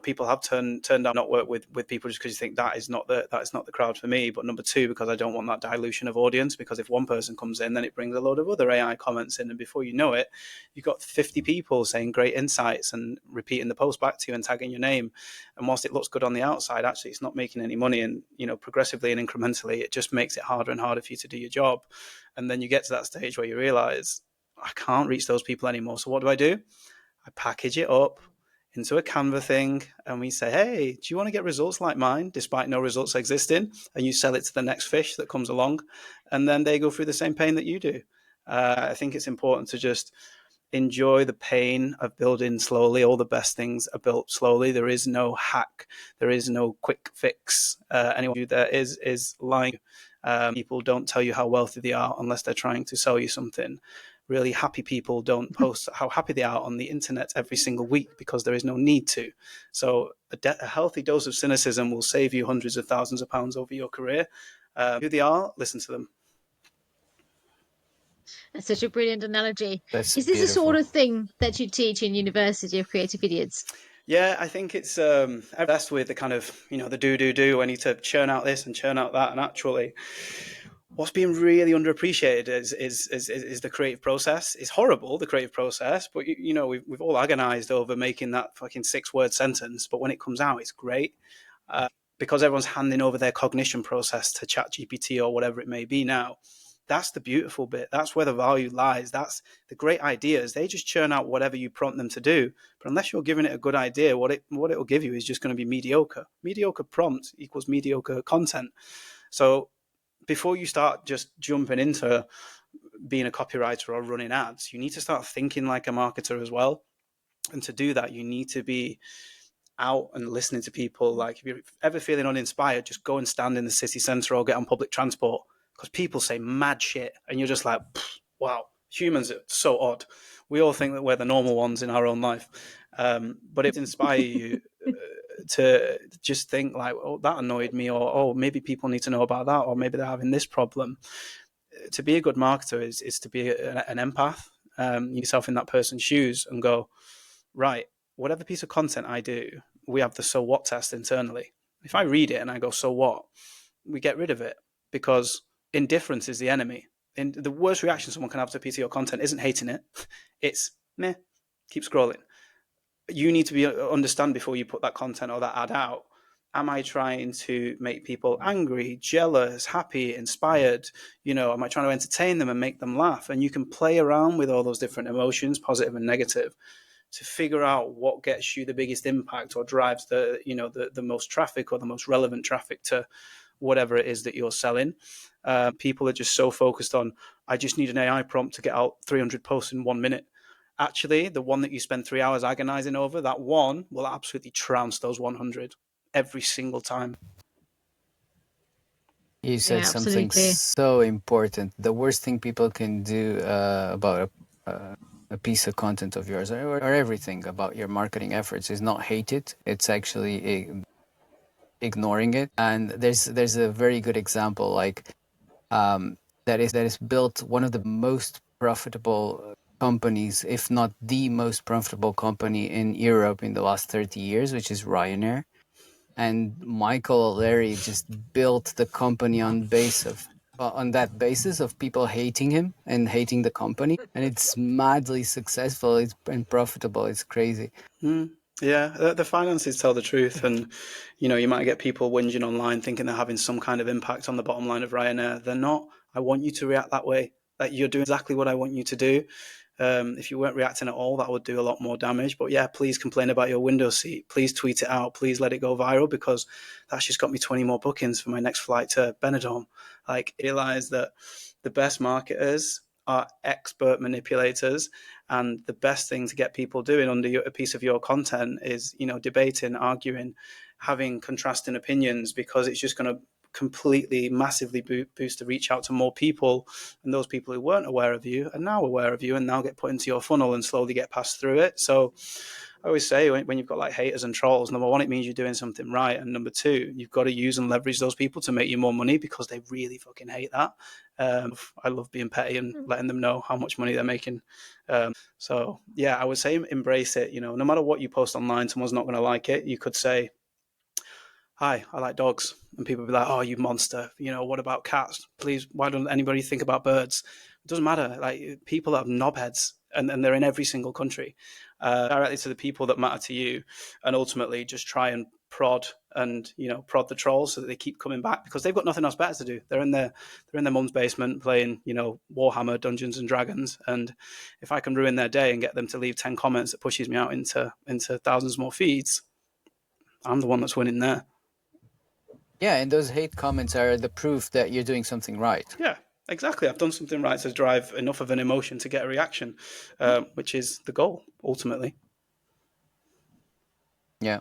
A: people have turned down not work with people just because you think that is not the crowd for me. But number two, because I don't want that dilution of audience, because if one person comes in, then it brings a load of other AI comments in, and before you know it, you've got 50 people saying great insights and repeating the post back to you and tagging your name. And whilst it looks good on the outside, actually it's not making any money. And progressively and incrementally, it just makes it harder and harder for you to do your job. And then you get to that stage where you realize, I can't reach those people anymore. So what do? I package it up into a Canva thing, and we say, hey, do you want to get results like mine, despite no results existing? And you sell it to the next fish that comes along, and then they go through the same pain that you do. I think it's important to just enjoy the pain of building slowly. All the best things are built slowly. There is no hack. There is no quick fix. Anyone who there is lying. People don't tell you how wealthy they are unless they're trying to sell you something. Really happy people don't post how happy they are on the internet every single week because there is no need to. So a healthy dose of cynicism will save you hundreds of thousands of pounds over your career. Who they are, listen to them.
C: That's such a brilliant analogy.
B: That's
C: Is this the sort
B: beautiful.
C: of thing that you teach in University of Creative Idiots?
A: Yeah, I think it's best with the kind of, the do. I need to churn out this and churn out that. And actually, what's being really underappreciated is the creative process. It's horrible, the creative process, but we've all agonized over making that fucking 6-word sentence. But when it comes out, it's great. Because everyone's handing over their cognition process to ChatGPT or whatever it may be now. That's the beautiful bit. That's where the value lies. That's the great ideas. They just churn out whatever you prompt them to do. But unless you're giving it a good idea, what it will give you is just going to be mediocre. Mediocre prompt equals mediocre content. So before you start just jumping into being a copywriter or running ads, you need to start thinking like a marketer as well. And to do that, you need to be out and listening to people. Like, if you're ever feeling uninspired, just go and stand in the city centre or get on public transport, because people say mad shit and you're just like, wow, humans are so odd. We all think that we're the normal ones in our own life, but it inspires you to just think like, oh, that annoyed me, or oh, maybe people need to know about that, or maybe they're having this problem. To be a good marketer is to be an empath, yourself in that person's shoes and go, right, whatever piece of content I do, we have the so what test internally. If I read it and I go, so what, we get rid of it, because indifference is the enemy. And the worst reaction someone can have to a piece of your content isn't hating it. It's meh, keep scrolling. You need to understand before you put that content or that ad out. Am I trying to make people angry, jealous, happy, inspired? Am I trying to entertain them and make them laugh? And you can play around with all those different emotions, positive and negative, to figure out what gets you the biggest impact or drives the most traffic or the most relevant traffic to whatever it is that you're selling. People are just so focused on, I just need an AI prompt to get out 300 posts in 1 minute. Actually, the one that you spend 3 hours agonizing over, that one will absolutely trounce those 100 every single time.
B: You said
C: Yeah,
B: something
C: absolutely.
B: so important. The worst thing people can do about a piece of content of yours, or everything about your marketing efforts, is not hate it. It's actually ignoring it. And there's a very good example, like that is built one of the most profitable companies, if not the most profitable company in Europe in the last 30 years, which is Ryanair. And Michael O'Leary just built the company on that basis of people hating him and hating the company, and it's madly successful. And profitable. It's crazy.
A: Yeah, the finances tell the truth, and you might get people whinging online thinking they're having some kind of impact on the bottom line of Ryanair. They're not. I want you to react that way. Like, you're doing exactly what I want you to do. If you weren't reacting at all, that would do a lot more damage. But yeah, please complain about your window seat. Please tweet it out. Please let it go viral, because that's just got me 20 more bookings for my next flight to Benidorm. Like, realize that the best marketers are expert manipulators, and the best thing to get people doing under a piece of your content is debating, arguing, having contrasting opinions, because it's just going to completely massively boost the reach out to more people, and those people who weren't aware of you are now aware of you and now get put into your funnel and slowly get passed through it. So I always say, when you've got like haters and trolls, number one, it means you're doing something right, and number two, you've got to use and leverage those people to make you more money, because they really fucking hate that. I love being petty and letting them know how much money they're making. So yeah, I would say embrace it. No matter what you post online, someone's not going to like it. You could say, hi, I like dogs. And people will be like, oh, you monster. What about cats? Please, why don't anybody think about birds? It doesn't matter. Like, people have knobheads, and they're in every single country. Directly to the people that matter to you, and ultimately just try and prod the trolls so that they keep coming back, because they've got nothing else better to do. They're in their mum's basement playing, Warhammer, Dungeons and Dragons. And if I can ruin their day and get them to leave 10 comments that pushes me out into thousands more feeds, I'm the one that's winning there.
B: Yeah, and those hate comments are the proof that you're doing something right.
A: Yeah, exactly. I've done something right to drive enough of an emotion to get a reaction, which is the goal, ultimately.
B: Yeah.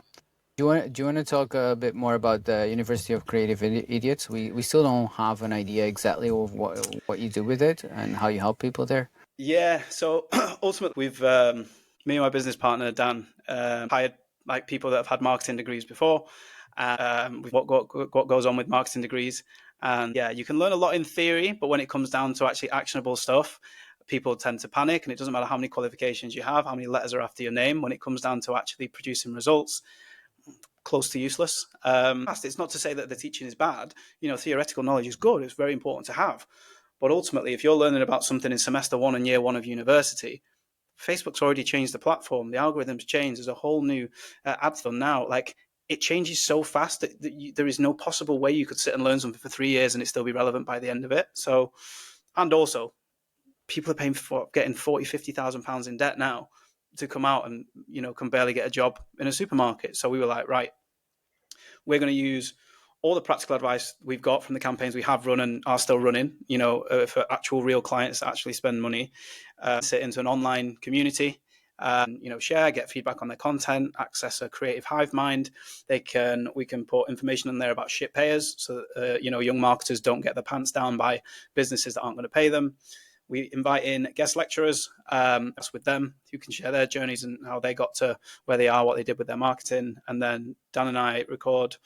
B: Do you want to talk a bit more about the University of Creative Idiots? We still don't have an idea exactly of what you do with it and how you help people there.
A: Yeah. So ultimately, we've me and my business partner Dan hired like people that have had marketing degrees before. What goes on with marketing degrees, and yeah, you can learn a lot in theory, but when it comes down to actually actionable stuff, people tend to panic, and it doesn't matter how many qualifications you have, how many letters are after your name. When it comes down to actually producing results, close to useless. It's not to say that the teaching is bad. Theoretical knowledge is good. It's very important to have. But ultimately, if you're learning about something in semester one and year one of university, Facebook's already changed the platform. The algorithms changed. There's a whole new ad fund now. Like, it changes so fast that there is no possible way you could sit and learn something for 3 years and it still be relevant by the end of it. So, and also, people are paying for getting 40, 50,000 pounds in debt now to come out and can barely get a job in a supermarket. So we were like, right, we're going to use all the practical advice we've got from the campaigns we have run and are still running, for actual real clients that actually spend money, sit into an online community, share, get feedback on their content, access a creative hive mind. We can put information in there about shit payers, so that, young marketers don't get their pants down by businesses that aren't going to pay them. We invite in guest lecturers, with them, who can share their journeys and how they got to where they are, what they did with their marketing. And then Dan and I record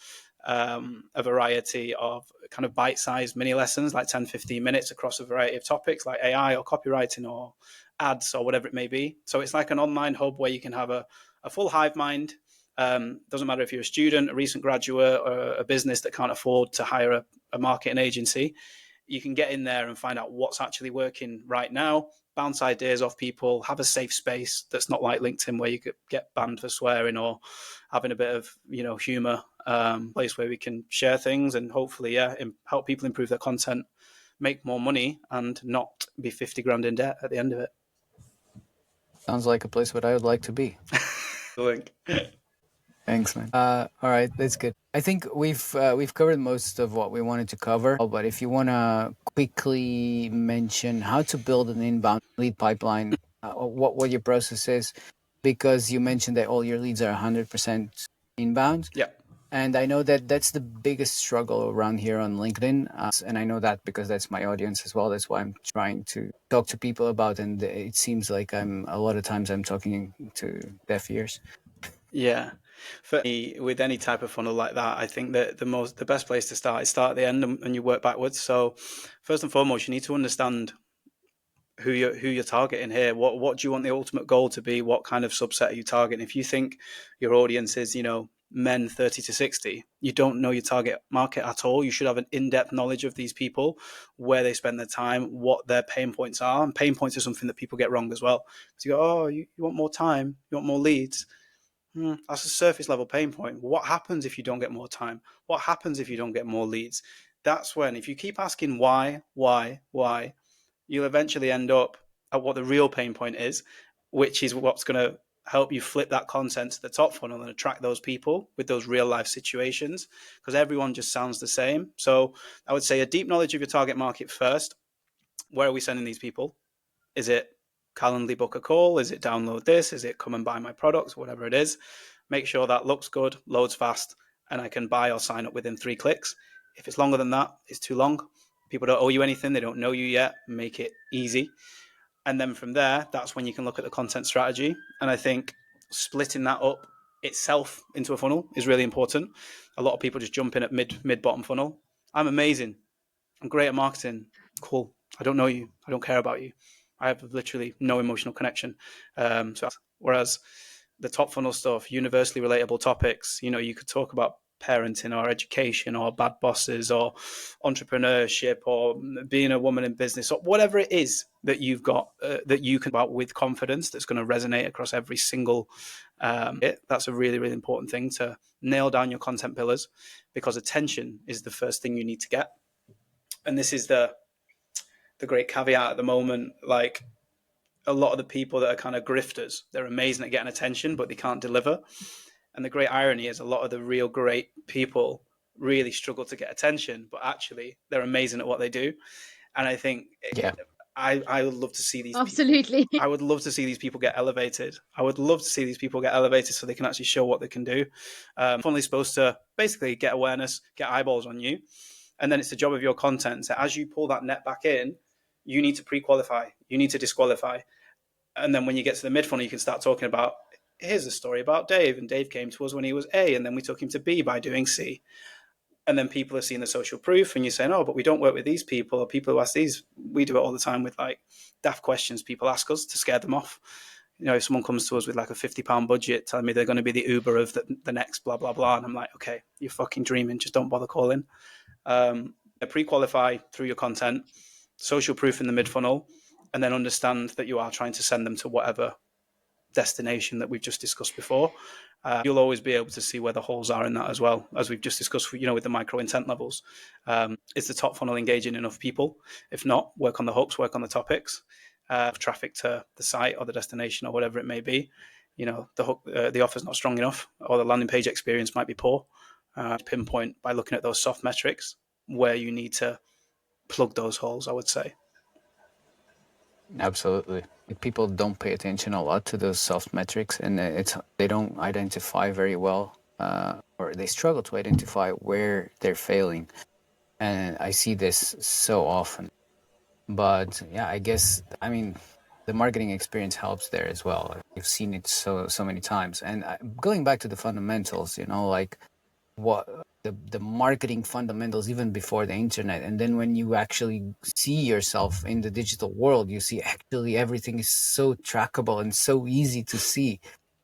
A: a variety of kind of bite-sized mini lessons, like 10, 15 minutes across a variety of topics like AI or copywriting or ads or whatever it may be. So it's like an online hub where you can have a full hive mind. Doesn't matter if you're a student, a recent graduate, or a business that can't afford to hire a marketing agency. You can get in there and find out what's actually working right now, bounce ideas off people, have a safe space that's not like LinkedIn where you could get banned for swearing or having a bit of humor. Place where we can share things and hopefully help people improve their content, make more money, and not be 50 grand in debt at the end of it.
B: Sounds like a place where I would like to be. Thanks, man. All right, that's good. I think we've covered most of what we wanted to cover. But if you want to quickly mention how to build an inbound lead pipeline, what your process is, because you mentioned that all your leads are 100% inbound.
A: Yeah.
B: And I know that that's the biggest struggle around here on LinkedIn. And I know that because that's my audience as well. That's why I'm trying to talk to people about. And it seems like a lot of times I'm talking to deaf ears.
A: Yeah. For me, with any type of funnel like that, I think that the best place to start is start at the end and you work backwards. So first and foremost, you need to understand who you're targeting here. What do you want the ultimate goal to be? What kind of subset are you targeting? If you think your audience is, men 30 to 60, you don't know your target market at all. You should have an in-depth knowledge of these people, where they spend their time, what their pain points are. And pain points are something that people get wrong as well. So you go, oh, you want more time, you want more leads. That's a surface level pain point. What happens if you don't get more time? What happens if you don't get more leads? That's when, if you keep asking why, you'll eventually end up at what the real pain point is, which is what's going to help you flip that content to the top funnel and attract those people with those real life situations, because everyone just sounds the same. So I would say a deep knowledge of your target market first. Where are we sending these people? Is it Calendly book a call? Is it download this? Is it come and buy my products? Whatever it is, make sure that looks good, loads fast, and I can buy or sign up within 3 clicks. If it's longer than that, it's too long. People don't owe you anything. They don't know you yet. Make it easy. And then from there, that's when you can look at the content strategy. And I think splitting that up itself into a funnel is really important. A lot of people just jump in at mid bottom funnel. I'm amazing. I'm great at marketing. Cool. I don't know you. I don't care about you. I have literally no emotional connection. Whereas the top funnel stuff, universally relatable topics, you could talk about parenting or education or bad bosses or entrepreneurship or being a woman in business or whatever it is that you've got that you can about with confidence, that's going to resonate across every single that's a really, really important thing, to nail down your content pillars, because attention is the first thing you need to get. And this is the great caveat at the moment. Like, a lot of the people that are kind of grifters, they're amazing at getting attention, but they can't deliver. And the great irony is a lot of the real great people really struggle to get attention, but actually they're amazing at what they do. And I think
B: Yeah.
A: I would love to see these
C: Absolutely.
A: people. I would love to see these people get elevated. I would love to see these people get elevated so they can actually show what they can do. Funnily supposed to basically get awareness, get eyeballs on you. And then it's the job of your content. So as you pull that net back in, you need to pre-qualify, you need to disqualify. And then when you get to the mid funnel, you can start talking about, here's a story about Dave. And Dave came to us when he was A, and then we took him to B by doing C. And then people are seeing the social proof, and you're saying, oh, but we don't work with these people, or people who ask these. We do it all the time with like daft questions people ask us to scare them off. If someone comes to us with like a £50 budget telling me they're going to be the Uber of the next blah, blah, blah. And I'm like, okay, you're fucking dreaming. Just don't bother calling. Pre-qualify through your content, social proof in the mid funnel, and then understand that you are trying to send them to whatever destination that we've just discussed before. You'll always be able to see where the holes are in that as well, as we've just discussed, with the micro intent levels. Is the top funnel engaging enough people? If not, work on the hooks, work on the topics, traffic to the site or the destination or whatever it may be. The hook, the offer's not strong enough, or the landing page experience might be poor. Pinpoint by looking at those soft metrics where you need to plug those holes, I would say.
B: Absolutely. People don't pay attention a lot to those soft metrics, and they don't identify very well, or they struggle to identify where they're failing. And I see this so often. But yeah, I guess, the marketing experience helps there as well. You've seen it so many times. And going back to the fundamentals, like what the marketing fundamentals even before the internet, and then when you actually see yourself in the digital world, you see actually everything is so trackable and so easy to see,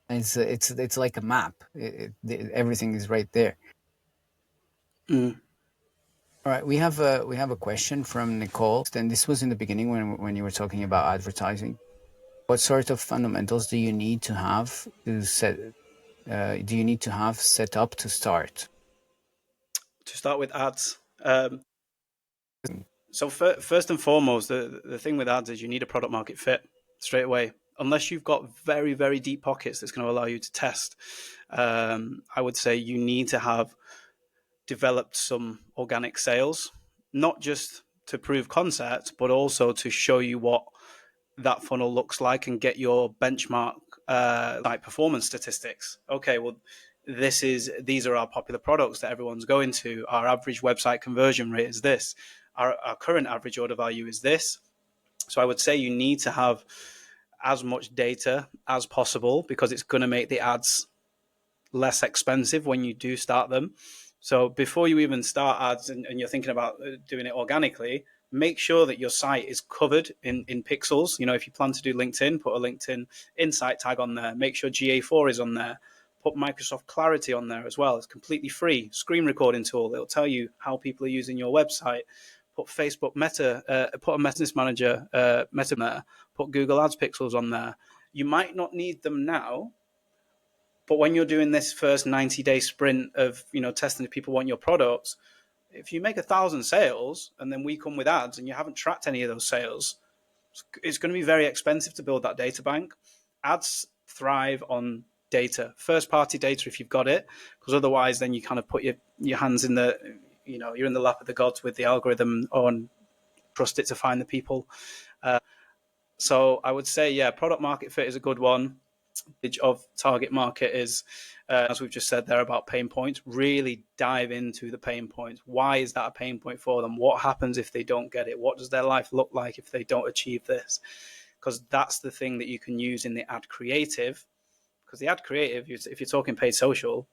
B: and it's like a map. Everything is right there. All right, we have a question from Nicole, and this was in the beginning when you were talking about advertising. What sort of fundamentals do you need to have to set set up to start?
A: To start with ads. So first and foremost, the thing with ads is you need a product market fit straight away. Unless you've got very, very deep pockets that's going to allow you to test, I would say you need to have developed some organic sales, not just to prove concept, but also to show you what that funnel looks like and get your benchmark like performance statistics. Okay, well, these are our popular products that everyone's going to. Our average website conversion rate is this. Our current average order value is this. So I would say you need to have as much data as possible, because it's going to make the ads less expensive when you do start them. So before you even start ads and you're thinking about doing it organically, make sure that your site is covered in pixels. If you plan to do LinkedIn, put a LinkedIn Insight tag on there. Make sure GA4 is on there. Put Microsoft Clarity on there as well. It's completely free. Screen recording tool. It'll tell you how people are using your website. Put Facebook Meta, put a Meta Manager Meta there. Put Google Ads pixels on there. You might not need them now, but when you're doing this first 90-day sprint of testing if people want your products, if you make 1,000 sales and then we come with ads and you haven't tracked any of those sales, it's going to be very expensive to build that data bank. Ads thrive on data, first party data if you've got it, because otherwise then you kind of put your hands in the, you're in the lap of the gods with the algorithm on trust it to find the people. So I would say, yeah, product market fit is a good one. Of target market is, as we've just said there about pain points, really dive into the pain points. Why is that a pain point for them? What happens if they don't get it? What does their life look like if they don't achieve this? Because that's the thing that you can use in the ad creative. Because the ad creative, if you're talking paid social,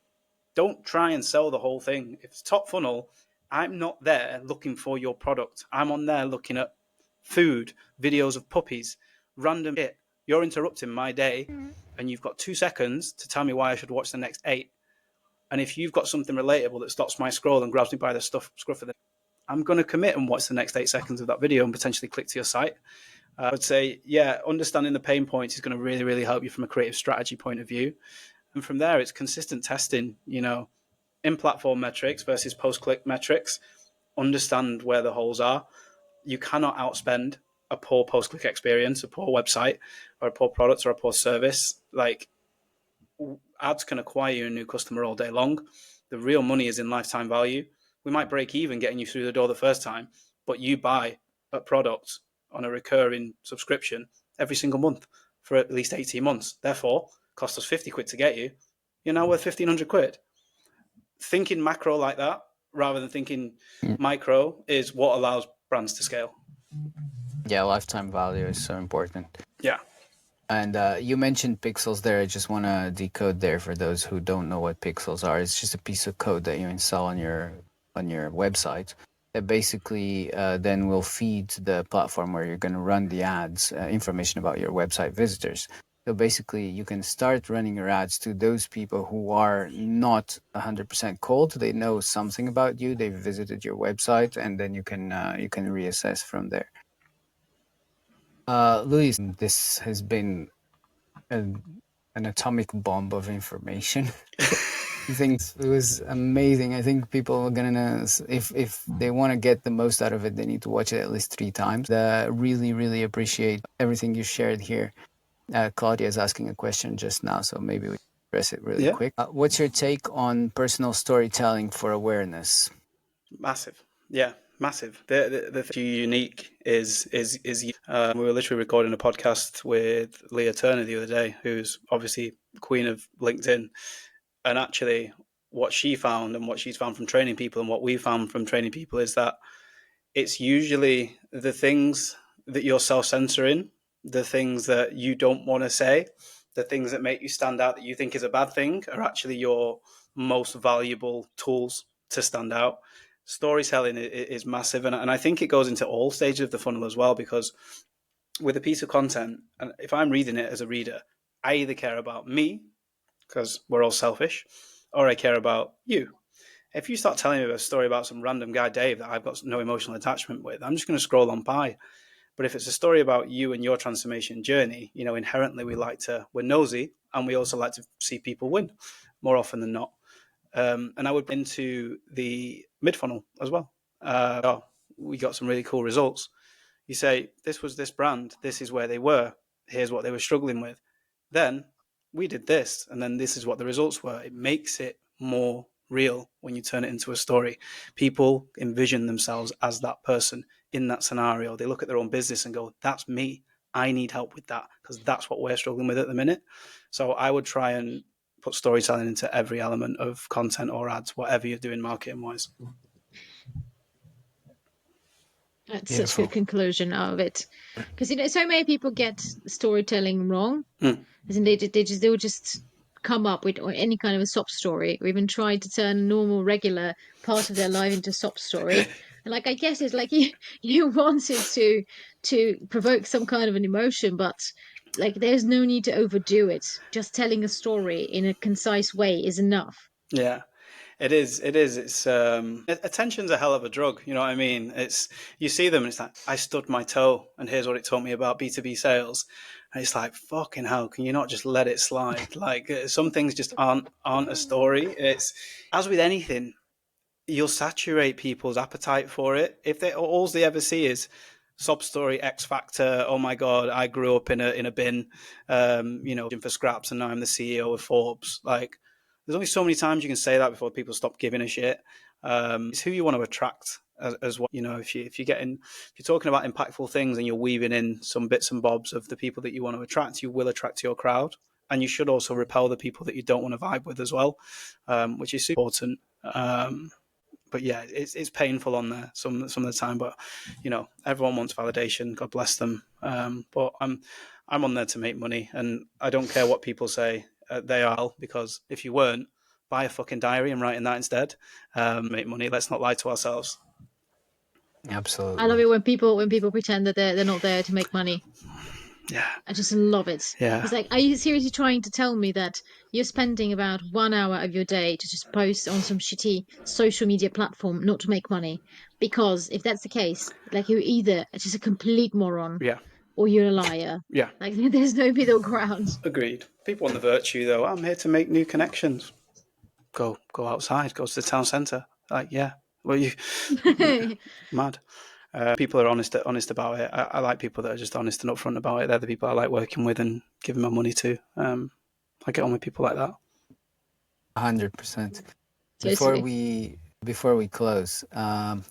A: don't try and sell the whole thing. If it's top funnel, I'm not there looking for your product. I'm on there looking at food, videos of puppies, random shit. You're interrupting my day and you've got 2 seconds to tell me why I should watch the next 8. And if you've got something relatable that stops my scroll and grabs me by the scruff of the, I'm going to commit and watch the next 8 seconds of that video and potentially click to your site. I would say, yeah, understanding the pain points is going to really, really help you from a creative strategy point of view. And from there, it's consistent testing, in-platform metrics versus post-click metrics. Understand where the holes are. You cannot outspend a poor post-click experience, a poor website, or a poor product or a poor service. Like, ads can acquire you a new customer all day long. The real money is in lifetime value. We might break even getting you through the door the first time, but you buy a product on a recurring subscription every single month for at least 18 months. Therefore, cost us 50 quid to get you. You're now worth 1,500 quid. Thinking macro like that rather than thinking micro is what allows brands to scale.
B: Yeah, lifetime value is so important.
A: Yeah.
B: And you mentioned pixels there. I just want to decode there for those who don't know what pixels are. It's just a piece of code that you install on your website that basically then will feed the platform where you're going to run the ads information about your website visitors. So basically, you can start running your ads to those people who are not 100% cold. They know something about you. They've visited your website, and then you can reassess from there. Luis, this has been an atomic bomb of information. I think it was amazing. I think people are gonna, if they want to get the most out of it, they need to watch it at least 3 times. Really, really appreciate everything you shared here. Claudia is asking a question just now, so maybe we can address it really quick. What's your take on personal storytelling for awareness?
A: Massive. Yeah, massive. The thing unique is we were literally recording a podcast with Leah Turner the other day, who's obviously queen of LinkedIn. And actually what she found and what she's found from training people and what we found from training people is that it's usually the things that you're self-censoring, the things that you don't want to say, the things that make you stand out that you think is a bad thing are actually your most valuable tools to stand out. Storytelling is massive. And I think it goes into all stages of the funnel as well, because with a piece of content, and if I'm reading it as a reader, I either care about me, because we're all selfish, or I care about you. If you start telling me a story about some random guy, Dave, that I've got no emotional attachment with, I'm just going to scroll on by. But if it's a story about you and your transformation journey, inherently we're nosy, and we also like to see people win more often than not. And I would put into the mid funnel as well. We got some really cool results. You say, this was this brand, this is where they were, here's what they were struggling with. Then we did this, and then this is what the results were. It makes it more real when you turn it into a story. People envision themselves as that person in that scenario. They look at their own business and go, that's me. I need help with that, because that's what we're struggling with at the minute. So I would try and put storytelling into every element of content or ads, whatever you're doing marketing wise.
C: That's such a good conclusion of it, because so many people get storytelling wrong. As in they'll just come up with any kind of a sob story, or even try to turn a normal, regular part of their life into a sob story. And like, I guess it's like you wanted to provoke some kind of an emotion, but like, there's no need to overdo it. Just telling a story in a concise way is enough.
A: Yeah. It is. It is. It's attention's a hell of a drug. You know what I mean? It's you see them, and it's like I stubbed my toe, and here's what it taught me about B2B sales. And it's like fucking hell. Can you not just let it slide? Like some things just aren't a story. It's as with anything, you'll saturate people's appetite for it. If they all they ever see is sob story, X Factor, oh my god, I grew up in a bin, for scraps, and now I'm the CEO of Forbes. Like, there's only so many times you can say that before people stop giving a shit. It's who you want to attract as well. You know, if you're talking about impactful things and you're weaving in some bits and bobs of the people that you want to attract, you will attract your crowd, and you should also repel the people that you don't want to vibe with as well, which is super important. But yeah, it's painful on there some of the time. But everyone wants validation. God bless them. But I'm on there to make money, and I don't care what people say. They are, because if you weren't, buy a fucking diary and write in that instead. Make money. Let's not lie to ourselves.
B: Absolutely.
C: I love it when people pretend that they're not there to make money.
A: Yeah.
C: I just love it.
A: Yeah.
C: It's like, are you seriously trying to tell me that you're spending about 1 hour of your day to just post on some shitty social media platform not to make money? Because if that's the case, like, you're either just a complete moron,
A: Yeah.
C: or you're a liar.
A: Yeah.
C: Like, there's no middle ground.
A: Agreed. People want the virtue, though. I'm here to make new connections. Go outside. Go to the town centre. Like, yeah. Well, you mad. People are honest about it. I like people that are just honest and upfront about it. They're the people I like working with and giving my money to. I get on with people like that.
B: 100%.
C: Totally.
B: Before we close,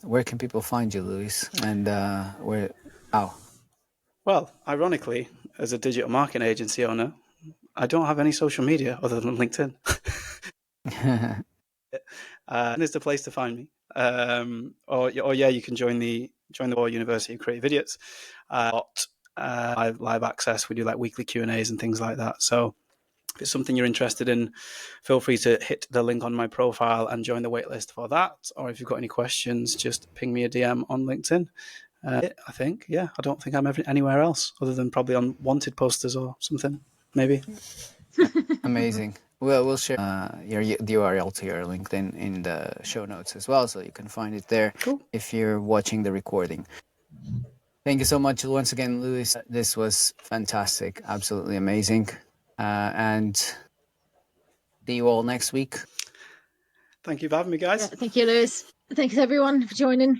B: where can people find you, Lewis? And how?
A: Well, ironically, as a digital marketing agency owner, I don't have any social media other than LinkedIn. And it's the place to find me. Or yeah, you can join the University of Creative Idiots. Live access. We do like weekly Q&As and things like that. So if it's something you're interested in, feel free to hit the link on my profile and join the waitlist for that. Or if you've got any questions, just ping me a DM on LinkedIn. I think, yeah, I don't think I'm anywhere else other than probably on wanted posters or something, maybe.
B: Amazing. Well, we'll share the URL to your LinkedIn in the show notes as well, so you can find it there.
A: Cool.
B: If you're watching the recording. Thank you so much once again, Lewis. This was fantastic, absolutely amazing. And see you all next week.
A: Thank you for having me, guys.
C: Yeah, thank you, Lewis. Thanks, everyone, for joining.